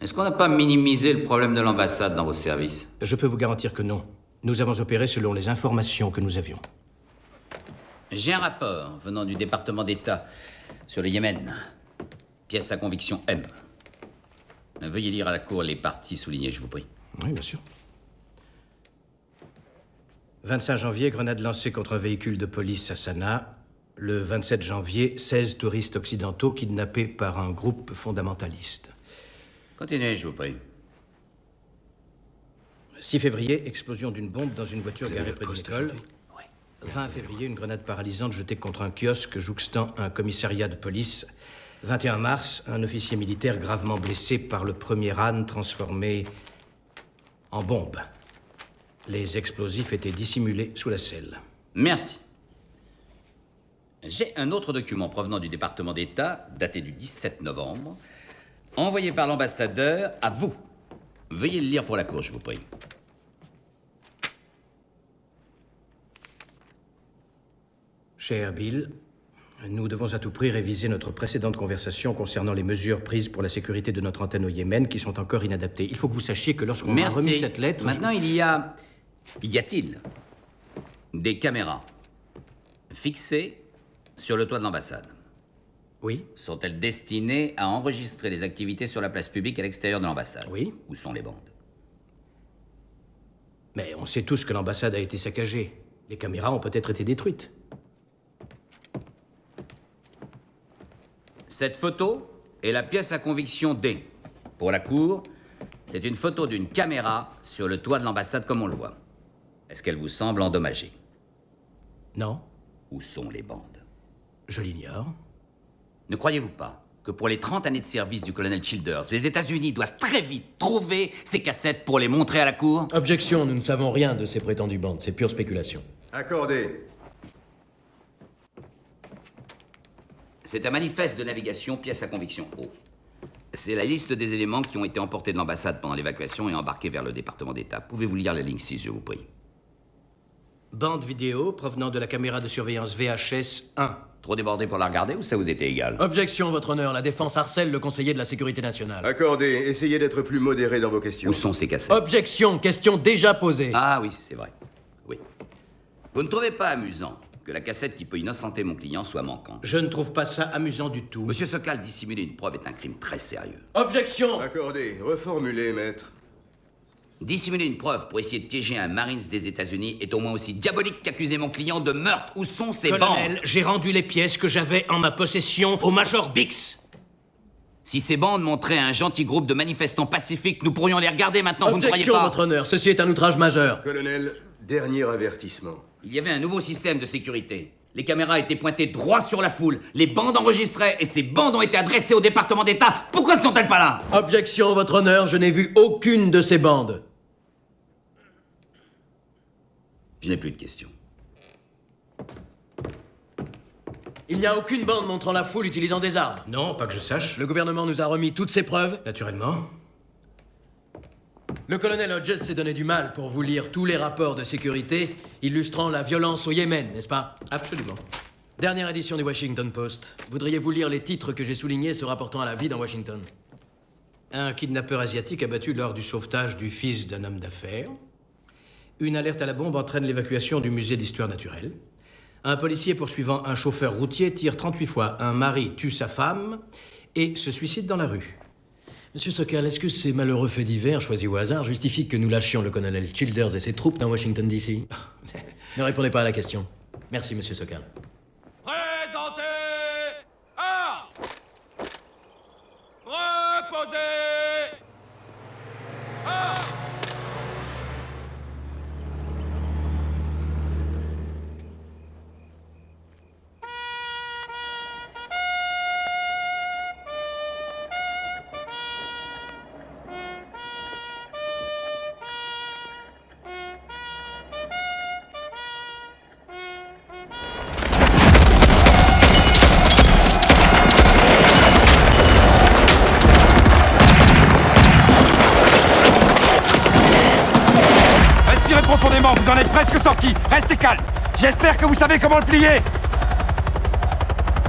Est-ce qu'on n'a pas minimisé le problème de l'ambassade dans vos services? Je peux vous garantir que non. Nous avons opéré selon les informations que nous avions. J'ai un rapport venant du département d'État sur le Yémen. Pièce à conviction M. Veuillez lire à la cour les parties soulignées, je vous prie. Oui, bien sûr. 25 janvier, grenade lancée contre un véhicule de police à Sanaa. Le 27 janvier, 16 touristes occidentaux kidnappés par un groupe fondamentaliste. Continuez, je vous prie. 6 février, explosion d'une bombe dans une voiture garée près d'une école. 20 février, une grenade paralysante jetée contre un kiosque jouxtant un commissariat de police. 21 mars, un officier militaire gravement blessé par le premier âne transformé en bombe. Les explosifs étaient dissimulés sous la selle. Merci. J'ai un autre document provenant du département d'État, daté du 17 novembre, envoyé par l'ambassadeur à vous. Veuillez le lire pour la cour, je vous prie. Cher Bill, nous devons à tout prix réviser notre précédente conversation concernant les mesures prises pour la sécurité de notre antenne au Yémen qui sont encore inadaptées. Il faut que vous sachiez que lorsqu'on m'a remis cette lettre... Maintenant, y a-t-il des caméras fixées sur le toit de l'ambassade? Oui. Sont-elles destinées à enregistrer les activités sur la place publique à l'extérieur de l'ambassade? Oui. Où sont les bandes? Mais on sait tous que l'ambassade a été saccagée. Les caméras ont peut-être été détruites. Cette photo est la pièce à conviction D. Pour la cour, c'est une photo d'une caméra sur le toit de l'ambassade comme on le voit. Est-ce qu'elle vous semble endommagée? Non. Où sont les bandes? Je l'ignore. Ne croyez-vous pas que que pour les 30 années de service du colonel Childers, les États-Unis doivent très vite trouver ces cassettes pour les montrer à la cour? Objection, nous ne savons rien de ces prétendues bandes, c'est pure spéculation. Accordé. C'est un manifeste de navigation, pièce à conviction O. C'est la liste des éléments qui ont été emportés de l'ambassade pendant l'évacuation et embarqués vers le département d'État. Pouvez-vous lire la ligne 6, je vous prie? Bande vidéo provenant de la caméra de surveillance VHS 1. Trop débordé pour la regarder ou ça vous était égal? Objection, votre honneur. La défense harcèle le conseiller de la sécurité nationale. Accordé. Essayez d'être plus modéré dans vos questions. Où sont ces cassettes? Objection, question déjà posée. Ah oui, c'est vrai. Oui. Vous ne trouvez pas amusant que la cassette qui peut innocenter mon client soit manquante? Je ne trouve pas ça amusant du tout. Monsieur Sokal, dissimuler une preuve est un crime très sérieux. Objection! Accordé. Reformulez, maître. Dissimuler une preuve pour essayer de piéger un Marines des États-Unis est au moins aussi diabolique qu'accuser mon client de meurtre. Où sont ces bandes? Colonel, j'ai rendu les pièces que j'avais en ma possession au Major Bix. Si ces bandes montraient un gentil groupe de manifestants pacifiques, nous pourrions les regarder maintenant, vous ne croyez Objection, pas? votre honneur. Ceci est un outrage majeur. Colonel, dernier avertissement. Il y avait un nouveau système de sécurité. Les caméras étaient pointées droit sur la foule. Les bandes enregistraient et ces bandes ont été adressées au département d'État. Pourquoi ne sont-elles pas là? Objection, votre honneur. Je n'ai vu aucune de ces bandes. Je n'ai plus de questions. Il n'y a aucune bande montrant la foule utilisant des armes. Non, pas que je sache. Le gouvernement nous a remis toutes ces preuves. Naturellement. Le colonel Hodges s'est donné du mal pour vous lire tous les rapports de sécurité illustrant la violence au Yémen, n'est-ce pas? Absolument. Dernière édition du Washington Post. Voudriez-vous lire les titres que j'ai soulignés se rapportant à la vie dans Washington? Un kidnappeur asiatique abattu lors du sauvetage du fils d'un homme d'affaires. Une alerte à la bombe entraîne l'évacuation du musée d'histoire naturelle. Un policier poursuivant un chauffeur routier tire 38 fois. Un mari tue sa femme et se suicide dans la rue. Monsieur Sokal, est-ce que ces malheureux faits divers choisis au hasard justifient que nous lâchions le colonel Childers et ses troupes dans Washington, D.C. Ne répondez pas à la question. Merci, monsieur Sokal. Présentez! Reposez! Respirez profondément, vous en êtes presque sorti. Restez calme. J'espère que vous savez comment le plier.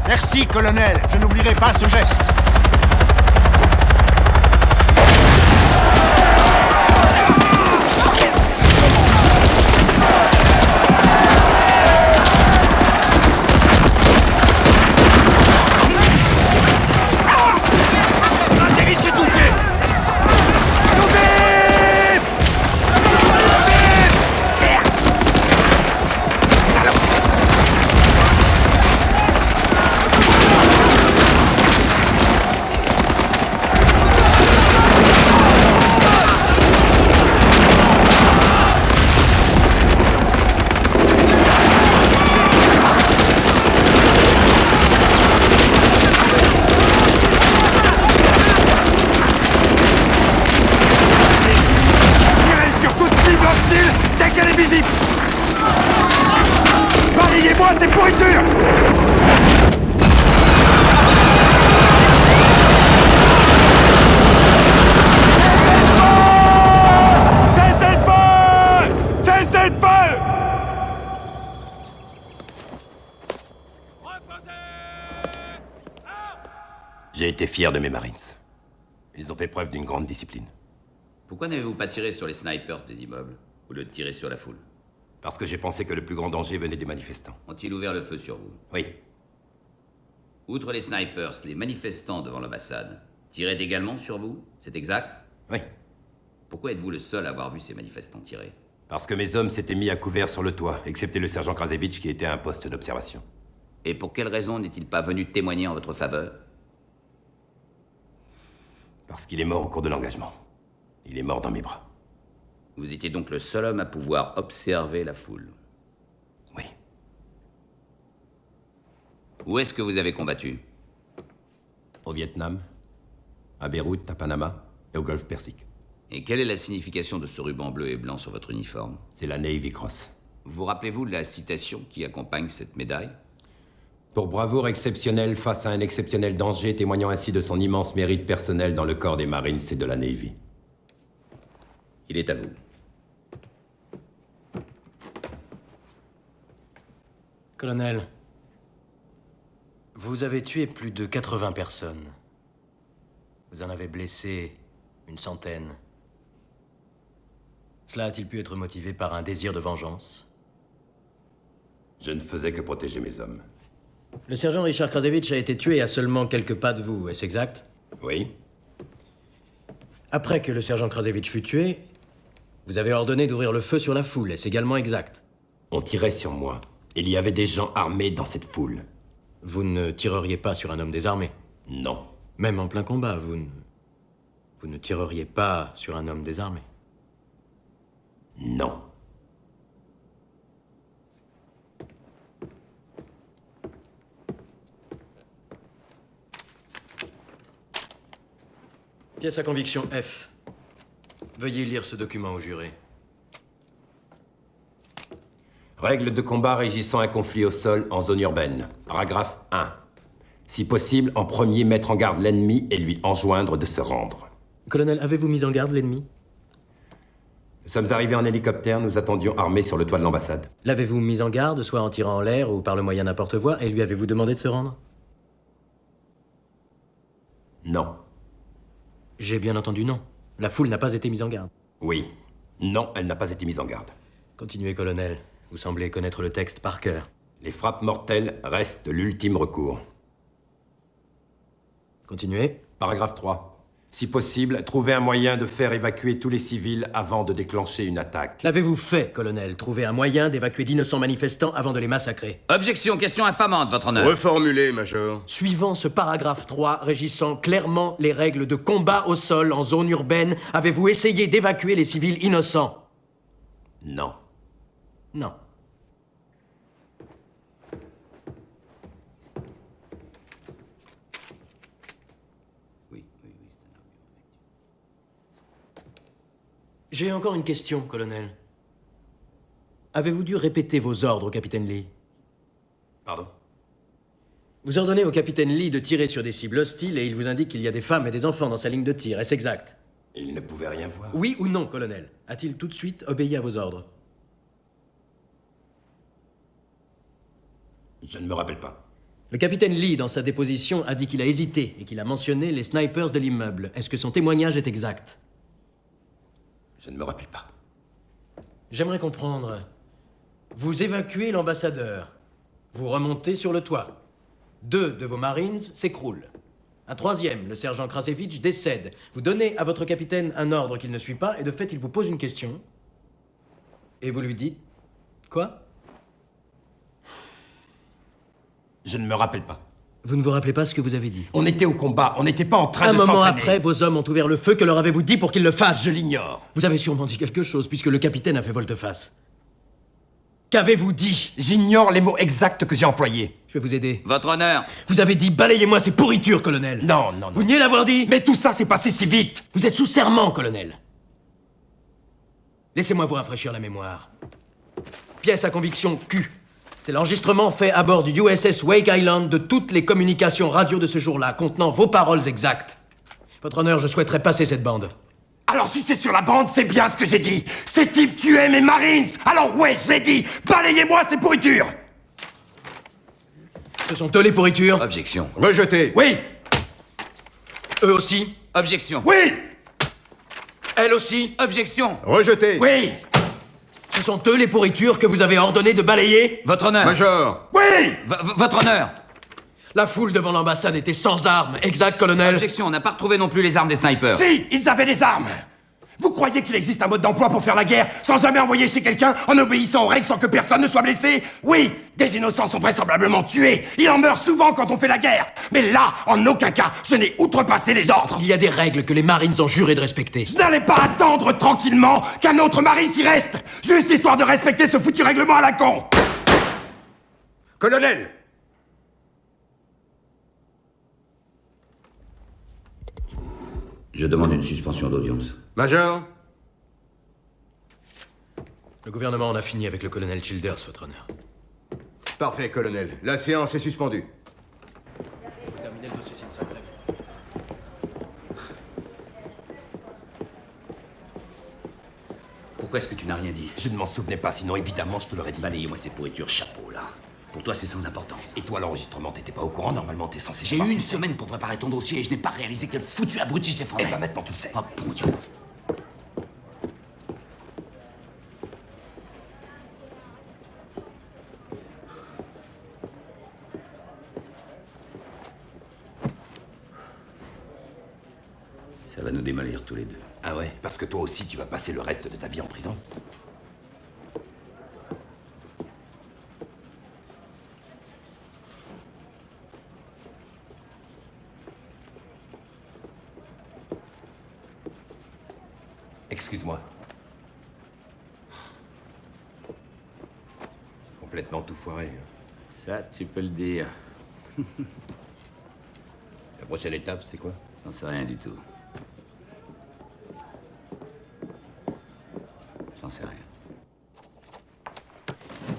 Merci, colonel. Je n'oublierai pas ce geste. Balayez-moi ces pourritures! Cessez le feu! Cessez le feu! J'ai été fier de mes Marines. Ils ont fait preuve d'une grande discipline. Pourquoi n'avez-vous pas tiré sur les snipers des immeubles, au lieu de tirer sur la foule? Parce que j'ai pensé que le plus grand danger venait des manifestants. Ont-ils ouvert le feu sur vous? Oui. Outre les snipers, les manifestants devant l'ambassade tiraient également sur vous? C'est exact? Oui. Pourquoi êtes-vous le seul à avoir vu ces manifestants tirer? Parce que mes hommes s'étaient mis à couvert sur le toit, excepté le sergent Krasevich qui était à un poste d'observation. Et pour quelle raison n'est-il pas venu témoigner en votre faveur? Parce qu'il est mort au cours de l'engagement. Il est mort dans mes bras. Vous étiez donc le seul homme à pouvoir observer la foule? Oui. Où est-ce que vous avez combattu? Au Vietnam, à Beyrouth, à Panama et au Golfe Persique. Et quelle est la signification de ce ruban bleu et blanc sur votre uniforme? C'est la Navy Cross. Vous rappelez-vous de la citation qui accompagne cette médaille? Pour bravoure exceptionnelle face à un exceptionnel danger, témoignant ainsi de son immense mérite personnel dans le corps des Marines et de la Navy. Il est à vous. Colonel, vous avez tué plus de 80 personnes. Vous en avez blessé une centaine. Cela a-t-il pu être motivé par un désir de vengeance? Je ne faisais que protéger mes hommes. Le sergent Richard Krasevich a été tué à seulement quelques pas de vous, est-ce exact? Oui. Après que le sergent Krasevich fut tué, vous avez ordonné d'ouvrir le feu sur la foule, est-ce également exact? On tirait sur moi. Il y avait des gens armés dans cette foule. Vous ne tireriez pas sur un homme désarmé? Non. Même en plein combat, vous ne tireriez pas sur un homme désarmé? Non. Pièce à conviction F. Veuillez lire ce document au juré. Règles de combat régissant un conflit au sol en zone urbaine. Paragraphe 1. Si possible, en premier, mettre en garde l'ennemi et lui enjoindre de se rendre. Colonel, avez-vous mis en garde l'ennemi? Nous sommes arrivés en hélicoptère, nous attendions armés sur le toit de l'ambassade. L'avez-vous mis en garde, soit en tirant en l'air ou par le moyen d'un porte-voix, et lui avez-vous demandé de se rendre? Non. J'ai bien entendu non. La foule n'a pas été mise en garde. Oui. Non, elle n'a pas été mise en garde. Continuez, colonel. Vous semblez connaître le texte par cœur. Les frappes mortelles restent l'ultime recours. Continuez. Paragraphe 3. Si possible, trouver un moyen de faire évacuer tous les civils avant de déclencher une attaque. L'avez-vous fait, colonel? Trouver un moyen d'évacuer d'innocents manifestants avant de les massacrer? Objection, question infamante, votre honneur. Reformulez, Major. Suivant ce paragraphe 3, régissant clairement les règles de combat au sol en zone urbaine, avez-vous essayé d'évacuer les civils innocents? Non. Non. J'ai encore une question, colonel. Avez-vous dû répéter vos ordres au capitaine Lee? Pardon? Vous ordonnez au capitaine Lee de tirer sur des cibles hostiles et il vous indique qu'il y a des femmes et des enfants dans sa ligne de tir, est-ce exact? Il ne pouvait rien voir. Oui ou non, colonel? A-t-il tout de suite obéi à vos ordres? Je ne me rappelle pas. Le capitaine Lee, dans sa déposition, a dit qu'il a hésité et qu'il a mentionné les snipers de l'immeuble. Est-ce que son témoignage est exact? Je ne me rappelle pas. J'aimerais comprendre. Vous évacuez l'ambassadeur. Vous remontez sur le toit. 2 de vos Marines s'écroulent. Un 3e, le sergent Krasevich, décède. Vous donnez à votre capitaine un ordre qu'il ne suit pas et de fait, il vous pose une question. Et vous lui dites... Quoi? Je ne me rappelle pas. Vous ne vous rappelez pas ce que vous avez dit? On était au combat, on n'était pas en train de s'entraîner. Un moment après, vos hommes ont ouvert le feu. Que leur avez-vous dit pour qu'ils le fassent? Je l'ignore. Vous avez sûrement dit quelque chose, puisque le capitaine a fait volte-face. Qu'avez-vous dit? J'ignore les mots exacts que j'ai employés. Je vais vous aider. Votre honneur. Vous avez dit « Balayez-moi ces pourritures, colonel ». Non, non, non. Vous niez l'avoir dit? Mais tout ça s'est passé si vite. Vous êtes sous serment, colonel. Laissez-moi vous rafraîchir la mémoire. Pièce à conviction Q. C'est l'enregistrement fait à bord du USS Wake Island de toutes les communications radio de ce jour-là, contenant vos paroles exactes. Votre honneur, je souhaiterais passer cette bande. Alors si c'est sur la bande, c'est bien ce que j'ai dit. Ces types tuaient mes Marines. Alors ouais, je l'ai dit. Balayez-moi ces pourritures. Ce sont eux les pourritures? Objection. Rejeté. Oui. Eux aussi? Objection. Oui. Elle aussi? Objection. Rejeté. Oui. Ce sont eux les pourritures que vous avez ordonné de balayer? Votre honneur. Major. Oui. Votre honneur. La foule devant l'ambassade était sans armes, exact, colonel? Objection, on n'a pas retrouvé non plus les armes des snipers. Si, ils avaient des armes. Vous croyez qu'il existe un mode d'emploi pour faire la guerre sans jamais envoyer chez quelqu'un en obéissant aux règles sans que personne ne soit blessé? Oui, des innocents sont vraisemblablement tués. Il en meurt souvent quand on fait la guerre. Mais là, en aucun cas, je n'ai outrepassé les ordres. Il y a des règles que les Marines ont juré de respecter. Je n'allais pas attendre tranquillement qu'un autre mari s'y reste, juste histoire de respecter ce foutu règlement à la con. Colonel. Je demande une suspension d'audience. Major? Le gouvernement en a fini avec le colonel Childers, votre honneur. Parfait, colonel. La séance est suspendue. Faut terminer le dossier Simpson, très vite. Pourquoi est-ce que tu n'as rien dit? Je ne m'en souvenais pas, sinon évidemment je te l'aurais dit. Balayez-moi ces pourritures chapeau, là. Pour toi, c'est sans importance. Et toi, l'enregistrement, t'étais pas au courant? Normalement, t'es censé J'ai savoir eu ce une que c'est. semaine pour préparer ton dossier et je n'ai pas réalisé quel foutu abruti je défendais. Eh ben maintenant, tu le sais. Oh, bon Dieu. Ça va nous démolir tous les deux. Ah ouais? Parce que toi aussi, tu vas passer le reste de ta vie en prison? Excuse-moi. Complètement tout foiré. Hein. Ça, tu peux le dire. La prochaine étape, c'est quoi? J'en sais rien du tout. J'en sais rien.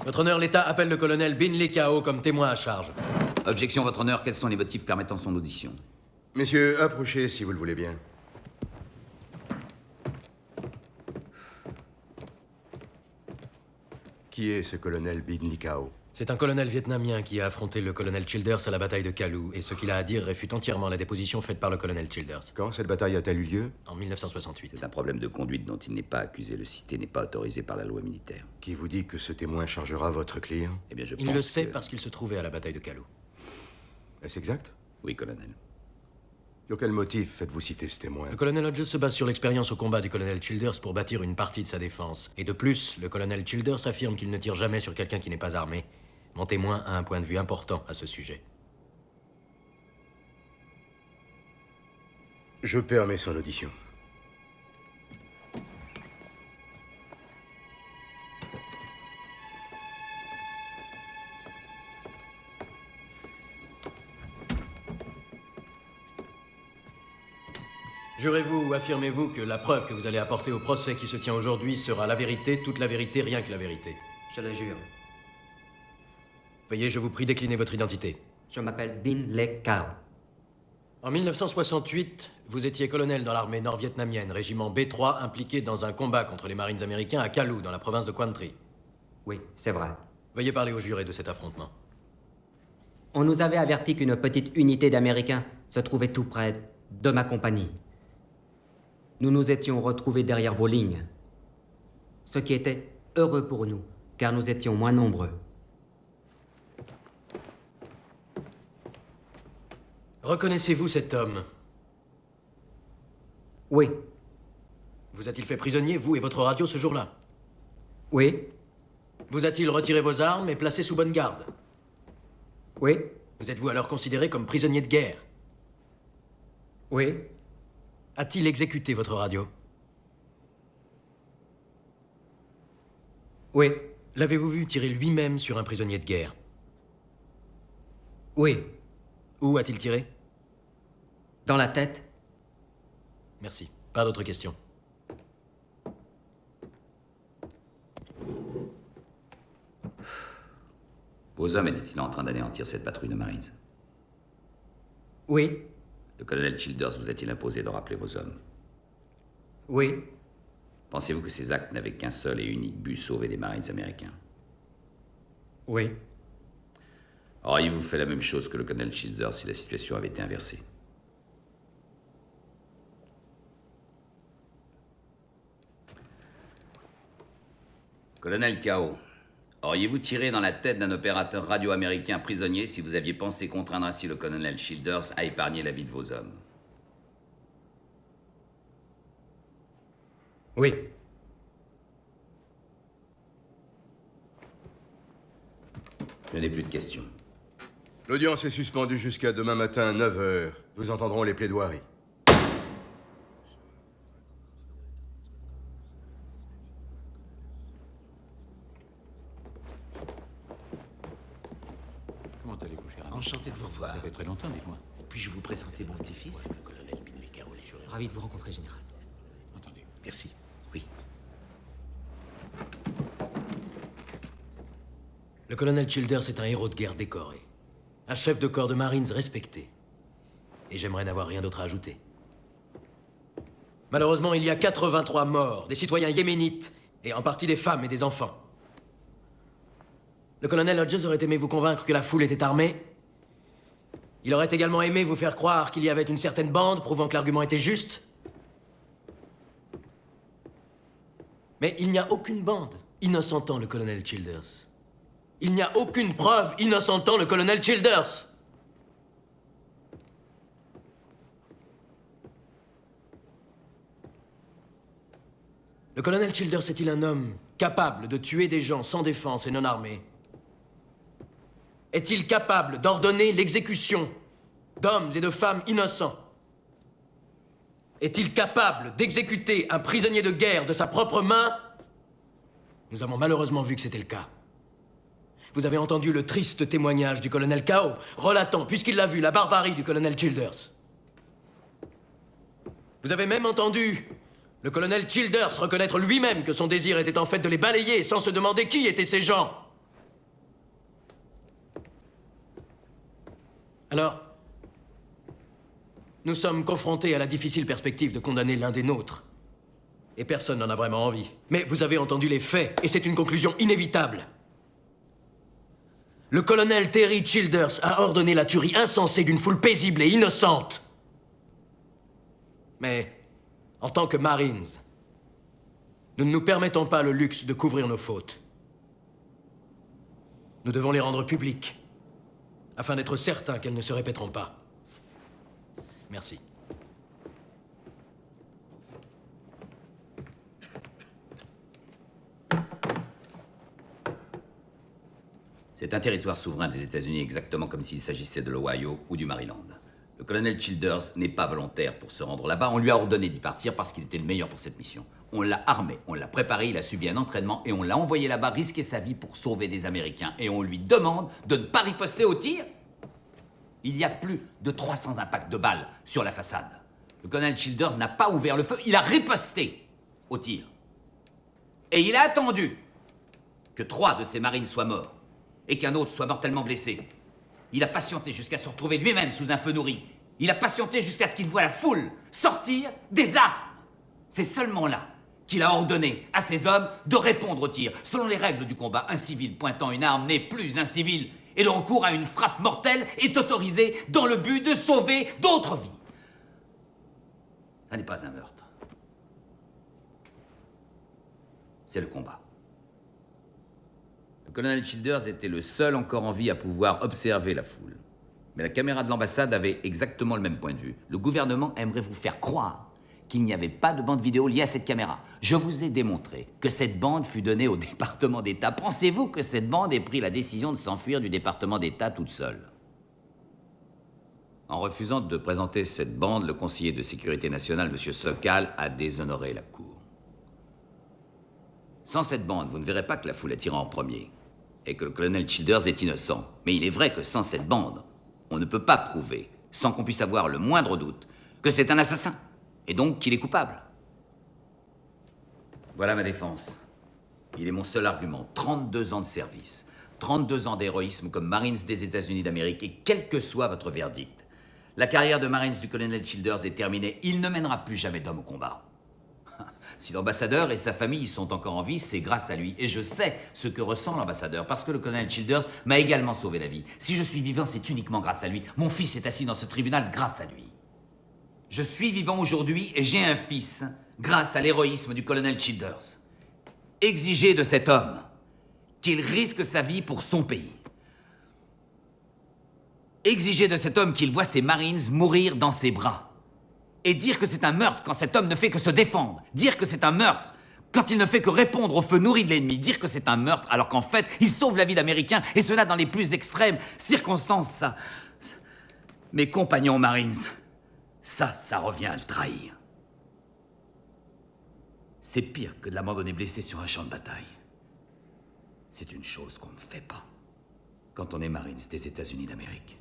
Votre honneur, l'État appelle le colonel Binley Kao comme témoin à charge. Objection, votre honneur. Quels sont les motifs permettant son audition? Messieurs, approchez si vous le voulez bien. Qui est ce colonel Binley Kao? C'est un colonel vietnamien qui a affronté le colonel Childers à la bataille de Kalou, et ce qu'il a à dire réfute entièrement la déposition faite par le colonel Childers. Quand cette bataille a-t-elle eu lieu? En 1968. C'est un problème de conduite dont il n'est pas accusé. Le citer n'est pas autorisé par la loi militaire. Qui vous dit que ce témoin chargera votre client? Eh bien, je Il pense le sait que- parce qu'il se trouvait à la bataille de Kalou. Est-ce exact? Oui, colonel. Sur quel motif faites-vous citer ce témoin? Le colonel Hodges se base sur l'expérience au combat du colonel Childers pour bâtir une partie de sa défense. Et de plus, le colonel Childers affirme qu'il ne tire jamais sur quelqu'un qui n'est pas armé. Mon témoin a un point de vue important à ce sujet. Je permets son audition. Jurez-vous ou affirmez-vous que la preuve que vous allez apporter au procès qui se tient aujourd'hui sera la vérité, toute la vérité, rien que la vérité? Je le jure. Veuillez, je vous prie, décliner votre identité. Je m'appelle Binley Kao. En 1968, vous étiez colonel dans l'armée nord-vietnamienne, régiment B3, impliqué dans un combat contre les Marines américains à Kalou, dans la province de Quang Tri. Oui, c'est vrai. Veuillez parler aux jurés de cet affrontement. On nous avait averti qu'une petite unité d'Américains se trouvait tout près de ma compagnie. Nous nous étions retrouvés derrière vos lignes. Ce qui était heureux pour nous, car nous étions moins nombreux. Reconnaissez-vous cet homme? Oui. Vous a-t-il fait prisonnier, vous et votre radio, ce jour-là? Oui. Vous a-t-il retiré vos armes et placé sous bonne garde? Oui. Vous êtes-vous alors considéré comme prisonnier de guerre? Oui. A-t-il exécuté votre radio? Oui. L'avez-vous vu tirer lui-même sur un prisonnier de guerre? Oui. Où a-t-il tiré? Dans la tête. Merci. Pas d'autres questions. Vos hommes étaient-ils en train d'anéantir cette patrouille de Marines? Oui. Le colonel Childers vous a-t-il imposé de rappeler vos hommes? Oui. Pensez-vous que ces actes n'avaient qu'un seul et unique but, sauver des Marines américains? Oui. Auriez-vous fait la même chose que le colonel Childers si la situation avait été inversée? Colonel Kao, auriez-vous tiré dans la tête d'un opérateur radio américain prisonnier si vous aviez pensé contraindre ainsi le colonel Childers à épargner la vie de vos hommes? Oui. Je n'ai plus de questions. L'audience est suspendue jusqu'à demain matin à 9 h. Nous entendrons les plaidoiries. Comment allez-vous, cher ami? Enchanté de vous revoir. Ça fait très longtemps, dites-moi. Puis-je vous présenter mon petit-fils? Ravi de vous rencontrer, Général. Entendu. Merci. Oui. Le colonel Childers est un héros de guerre décoré. Un chef de corps de Marines respecté. Et j'aimerais n'avoir rien d'autre à ajouter. Malheureusement, il y a 83 morts, des citoyens yéménites, et en partie des femmes et des enfants. Le colonel Hodges aurait aimé vous convaincre que la foule était armée. Il aurait également aimé vous faire croire qu'il y avait une certaine bande, prouvant que l'argument était juste. Mais il n'y a aucune bande innocentant le colonel Childers. Il n'y a aucune preuve innocentant le colonel Childers. Le colonel Childers est-il un homme capable de tuer des gens sans défense et non armés? Est-il capable d'ordonner l'exécution d'hommes et de femmes innocents? Est-il capable d'exécuter un prisonnier de guerre de sa propre main? Nous avons malheureusement vu que c'était le cas. Vous avez entendu le triste témoignage du colonel Kao, relatant, puisqu'il l'a vu, la barbarie du colonel Childers. Vous avez même entendu le colonel Childers reconnaître lui-même que son désir était en fait de les balayer sans se demander qui étaient ces gens. Alors, nous sommes confrontés à la difficile perspective de condamner l'un des nôtres. Et personne n'en a vraiment envie. Mais vous avez entendu les faits, et c'est une conclusion inévitable. Le colonel Terry Childers a ordonné la tuerie insensée d'une foule paisible et innocente. Mais, en tant que Marines, nous ne nous permettons pas le luxe de couvrir nos fautes. Nous devons les rendre publiques, afin d'être certains qu'elles ne se répéteront pas. Merci. C'est un territoire souverain des États-Unis exactement comme s'il s'agissait de l'Ohio ou du Maryland. Le colonel Childers n'est pas volontaire pour se rendre là-bas. On lui a ordonné d'y partir parce qu'il était le meilleur pour cette mission. On l'a armé, on l'a préparé, il a subi un entraînement et on l'a envoyé là-bas risquer sa vie pour sauver des Américains. Et on lui demande de ne pas riposter au tir. Il y a plus de 300 impacts de balles sur la façade. Le colonel Childers n'a pas ouvert le feu, il a riposté au tir. Et il a attendu que 3 de ses marines soient morts et qu'un autre soit mortellement blessé. Il a patienté jusqu'à se retrouver lui-même sous un feu nourri. Il a patienté jusqu'à ce qu'il voie la foule sortir des armes. C'est seulement là qu'il a ordonné à ses hommes de répondre au tir. Selon les règles du combat, un civil pointant une arme n'est plus un civil. Et le recours à une frappe mortelle est autorisé dans le but de sauver d'autres vies. Ça n'est pas un meurtre. C'est le combat. Le colonel Childers était le seul encore en vie à pouvoir observer la foule. Mais la caméra de l'ambassade avait exactement le même point de vue. Le gouvernement aimerait vous faire croire qu'il n'y avait pas de bande vidéo liée à cette caméra. Je vous ai démontré que cette bande fut donnée au département d'État. Pensez-vous que cette bande ait pris la décision de s'enfuir du département d'État toute seule? En refusant de présenter cette bande, le conseiller de sécurité nationale, M. Sokal, a déshonoré la Cour. Sans cette bande, vous ne verrez pas que la foule a tiré en premier et que le colonel Childers est innocent. Mais il est vrai que sans cette bande, on ne peut pas prouver, sans qu'on puisse avoir le moindre doute, que c'est un assassin, et donc qu'il est coupable. Voilà ma défense. Il est mon seul argument. 32 ans de service, 32 ans d'héroïsme comme Marines des États-Unis d'Amérique, et quel que soit votre verdict, la carrière de Marines du colonel Childers est terminée. Il ne mènera plus jamais d'homme au combat. Si l'ambassadeur et sa famille sont encore en vie, c'est grâce à lui. Et je sais ce que ressent l'ambassadeur, parce que le colonel Childers m'a également sauvé la vie. Si je suis vivant, c'est uniquement grâce à lui. Mon fils est assis dans ce tribunal grâce à lui. Je suis vivant aujourd'hui et j'ai un fils grâce à l'héroïsme du colonel Childers. Exigez de cet homme qu'il risque sa vie pour son pays. Exigez de cet homme qu'il voit ses Marines mourir dans ses bras. Et dire que c'est un meurtre quand cet homme ne fait que se défendre. Dire que c'est un meurtre quand il ne fait que répondre au feu nourri de l'ennemi. Dire que c'est un meurtre alors qu'en fait, il sauve la vie d'Américains, et cela dans les plus extrêmes circonstances, ça... Mes compagnons Marines, ça revient à le trahir. C'est pire que de l'abandonner blessé sur un champ de bataille. C'est une chose qu'on ne fait pas quand on est Marines des États-Unis d'Amérique.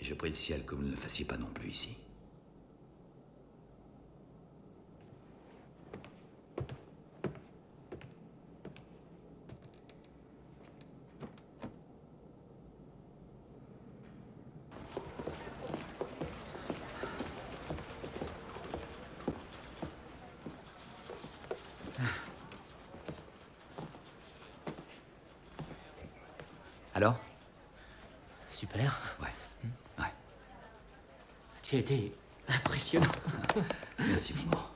Et je prie le ciel que vous ne le fassiez pas non plus ici. Alors? Super. Ouais. Ouais. Tu as été impressionnant. Merci, Moore.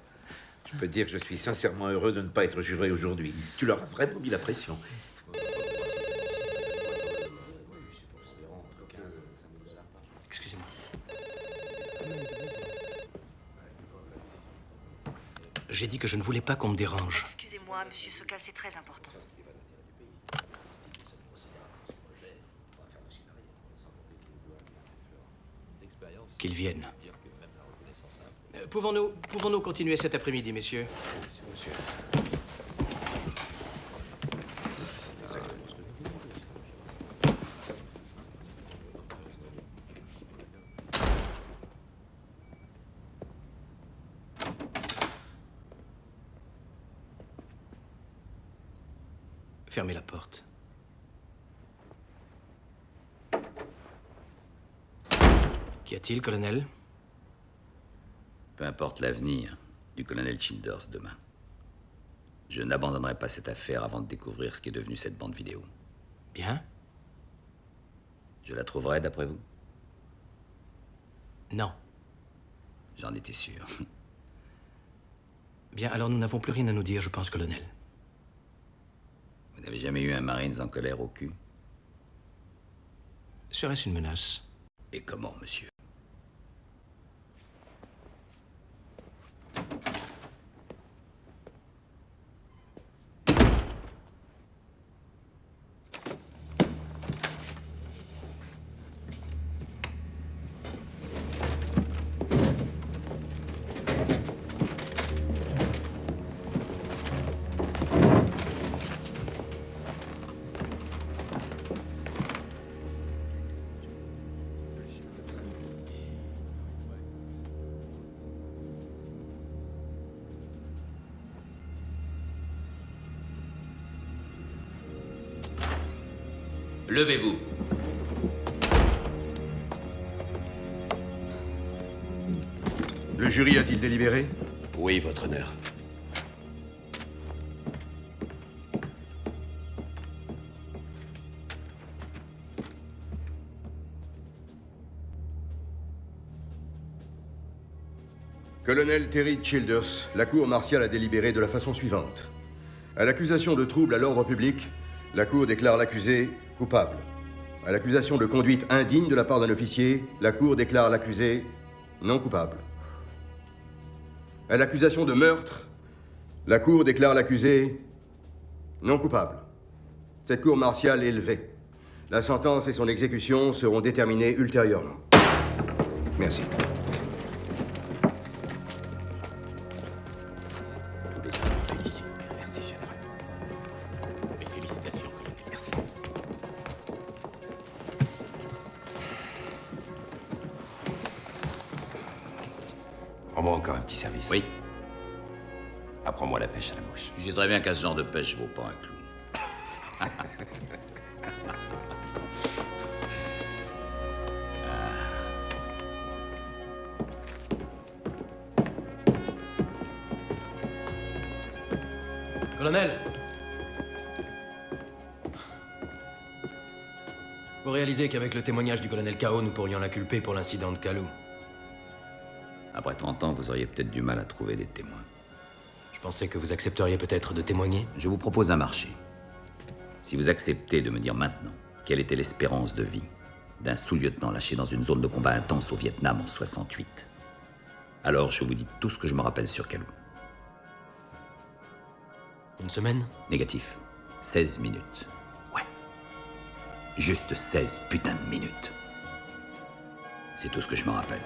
Je peux te dire que je suis sincèrement heureux de ne pas être juré aujourd'hui. Tu leur as vraiment mis la pression. Excusez-moi. J'ai dit que je ne voulais pas qu'on me dérange. Excusez-moi, monsieur Sokal, c'est très important. Qu'ils viennent. Pouvons-nous continuer cet après-midi, messieurs? Monsieur. Fermez la porte. Qu'y a-t-il, colonel? Peu importe l'avenir du colonel Childers demain. Je n'abandonnerai pas cette affaire avant de découvrir ce qui est devenu cette bande vidéo. Bien. Je la trouverai, d'après vous? Non. J'en étais sûr. Bien, alors nous n'avons plus rien à nous dire, je pense, colonel. Vous n'avez jamais eu un Marines en colère au cul? Serait-ce une menace? Et comment, monsieur? Levez-vous. Le jury a-t-il délibéré? Oui, votre honneur. Colonel Terry Childers, la cour martiale a délibéré de la façon suivante. À l'accusation de trouble à l'ordre public, la cour déclare l'accusé coupable. À l'accusation de conduite indigne de la part d'un officier, la cour déclare l'accusé non coupable. À l'accusation de meurtre, la cour déclare l'accusé non coupable. Cette cour martiale est levée. La sentence et son exécution seront déterminées ultérieurement. Merci. Merci, général. Mes félicitations. Merci. Rends-moi encore un petit service. Oui. Apprends-moi la pêche à la mouche. Tu sais très bien qu'à ce genre de pêche, je vaux pas un clou. Colonel! Vous réalisez qu'avec le témoignage du colonel K.O., nous pourrions l'inculper pour l'incident de Kalou. Après 30 ans, vous auriez peut-être du mal à trouver des témoins. Je pensais que vous accepteriez peut-être de témoigner. Je vous propose un marché. Si vous acceptez de me dire maintenant quelle était l'espérance de vie d'un sous-lieutenant lâché dans une zone de combat intense au Vietnam en 68, alors je vous dis tout ce que je me rappelle sur Kalou. Une semaine? Négatif. 16 minutes. Ouais. Juste 16 putains de minutes. C'est tout ce que je me rappelle.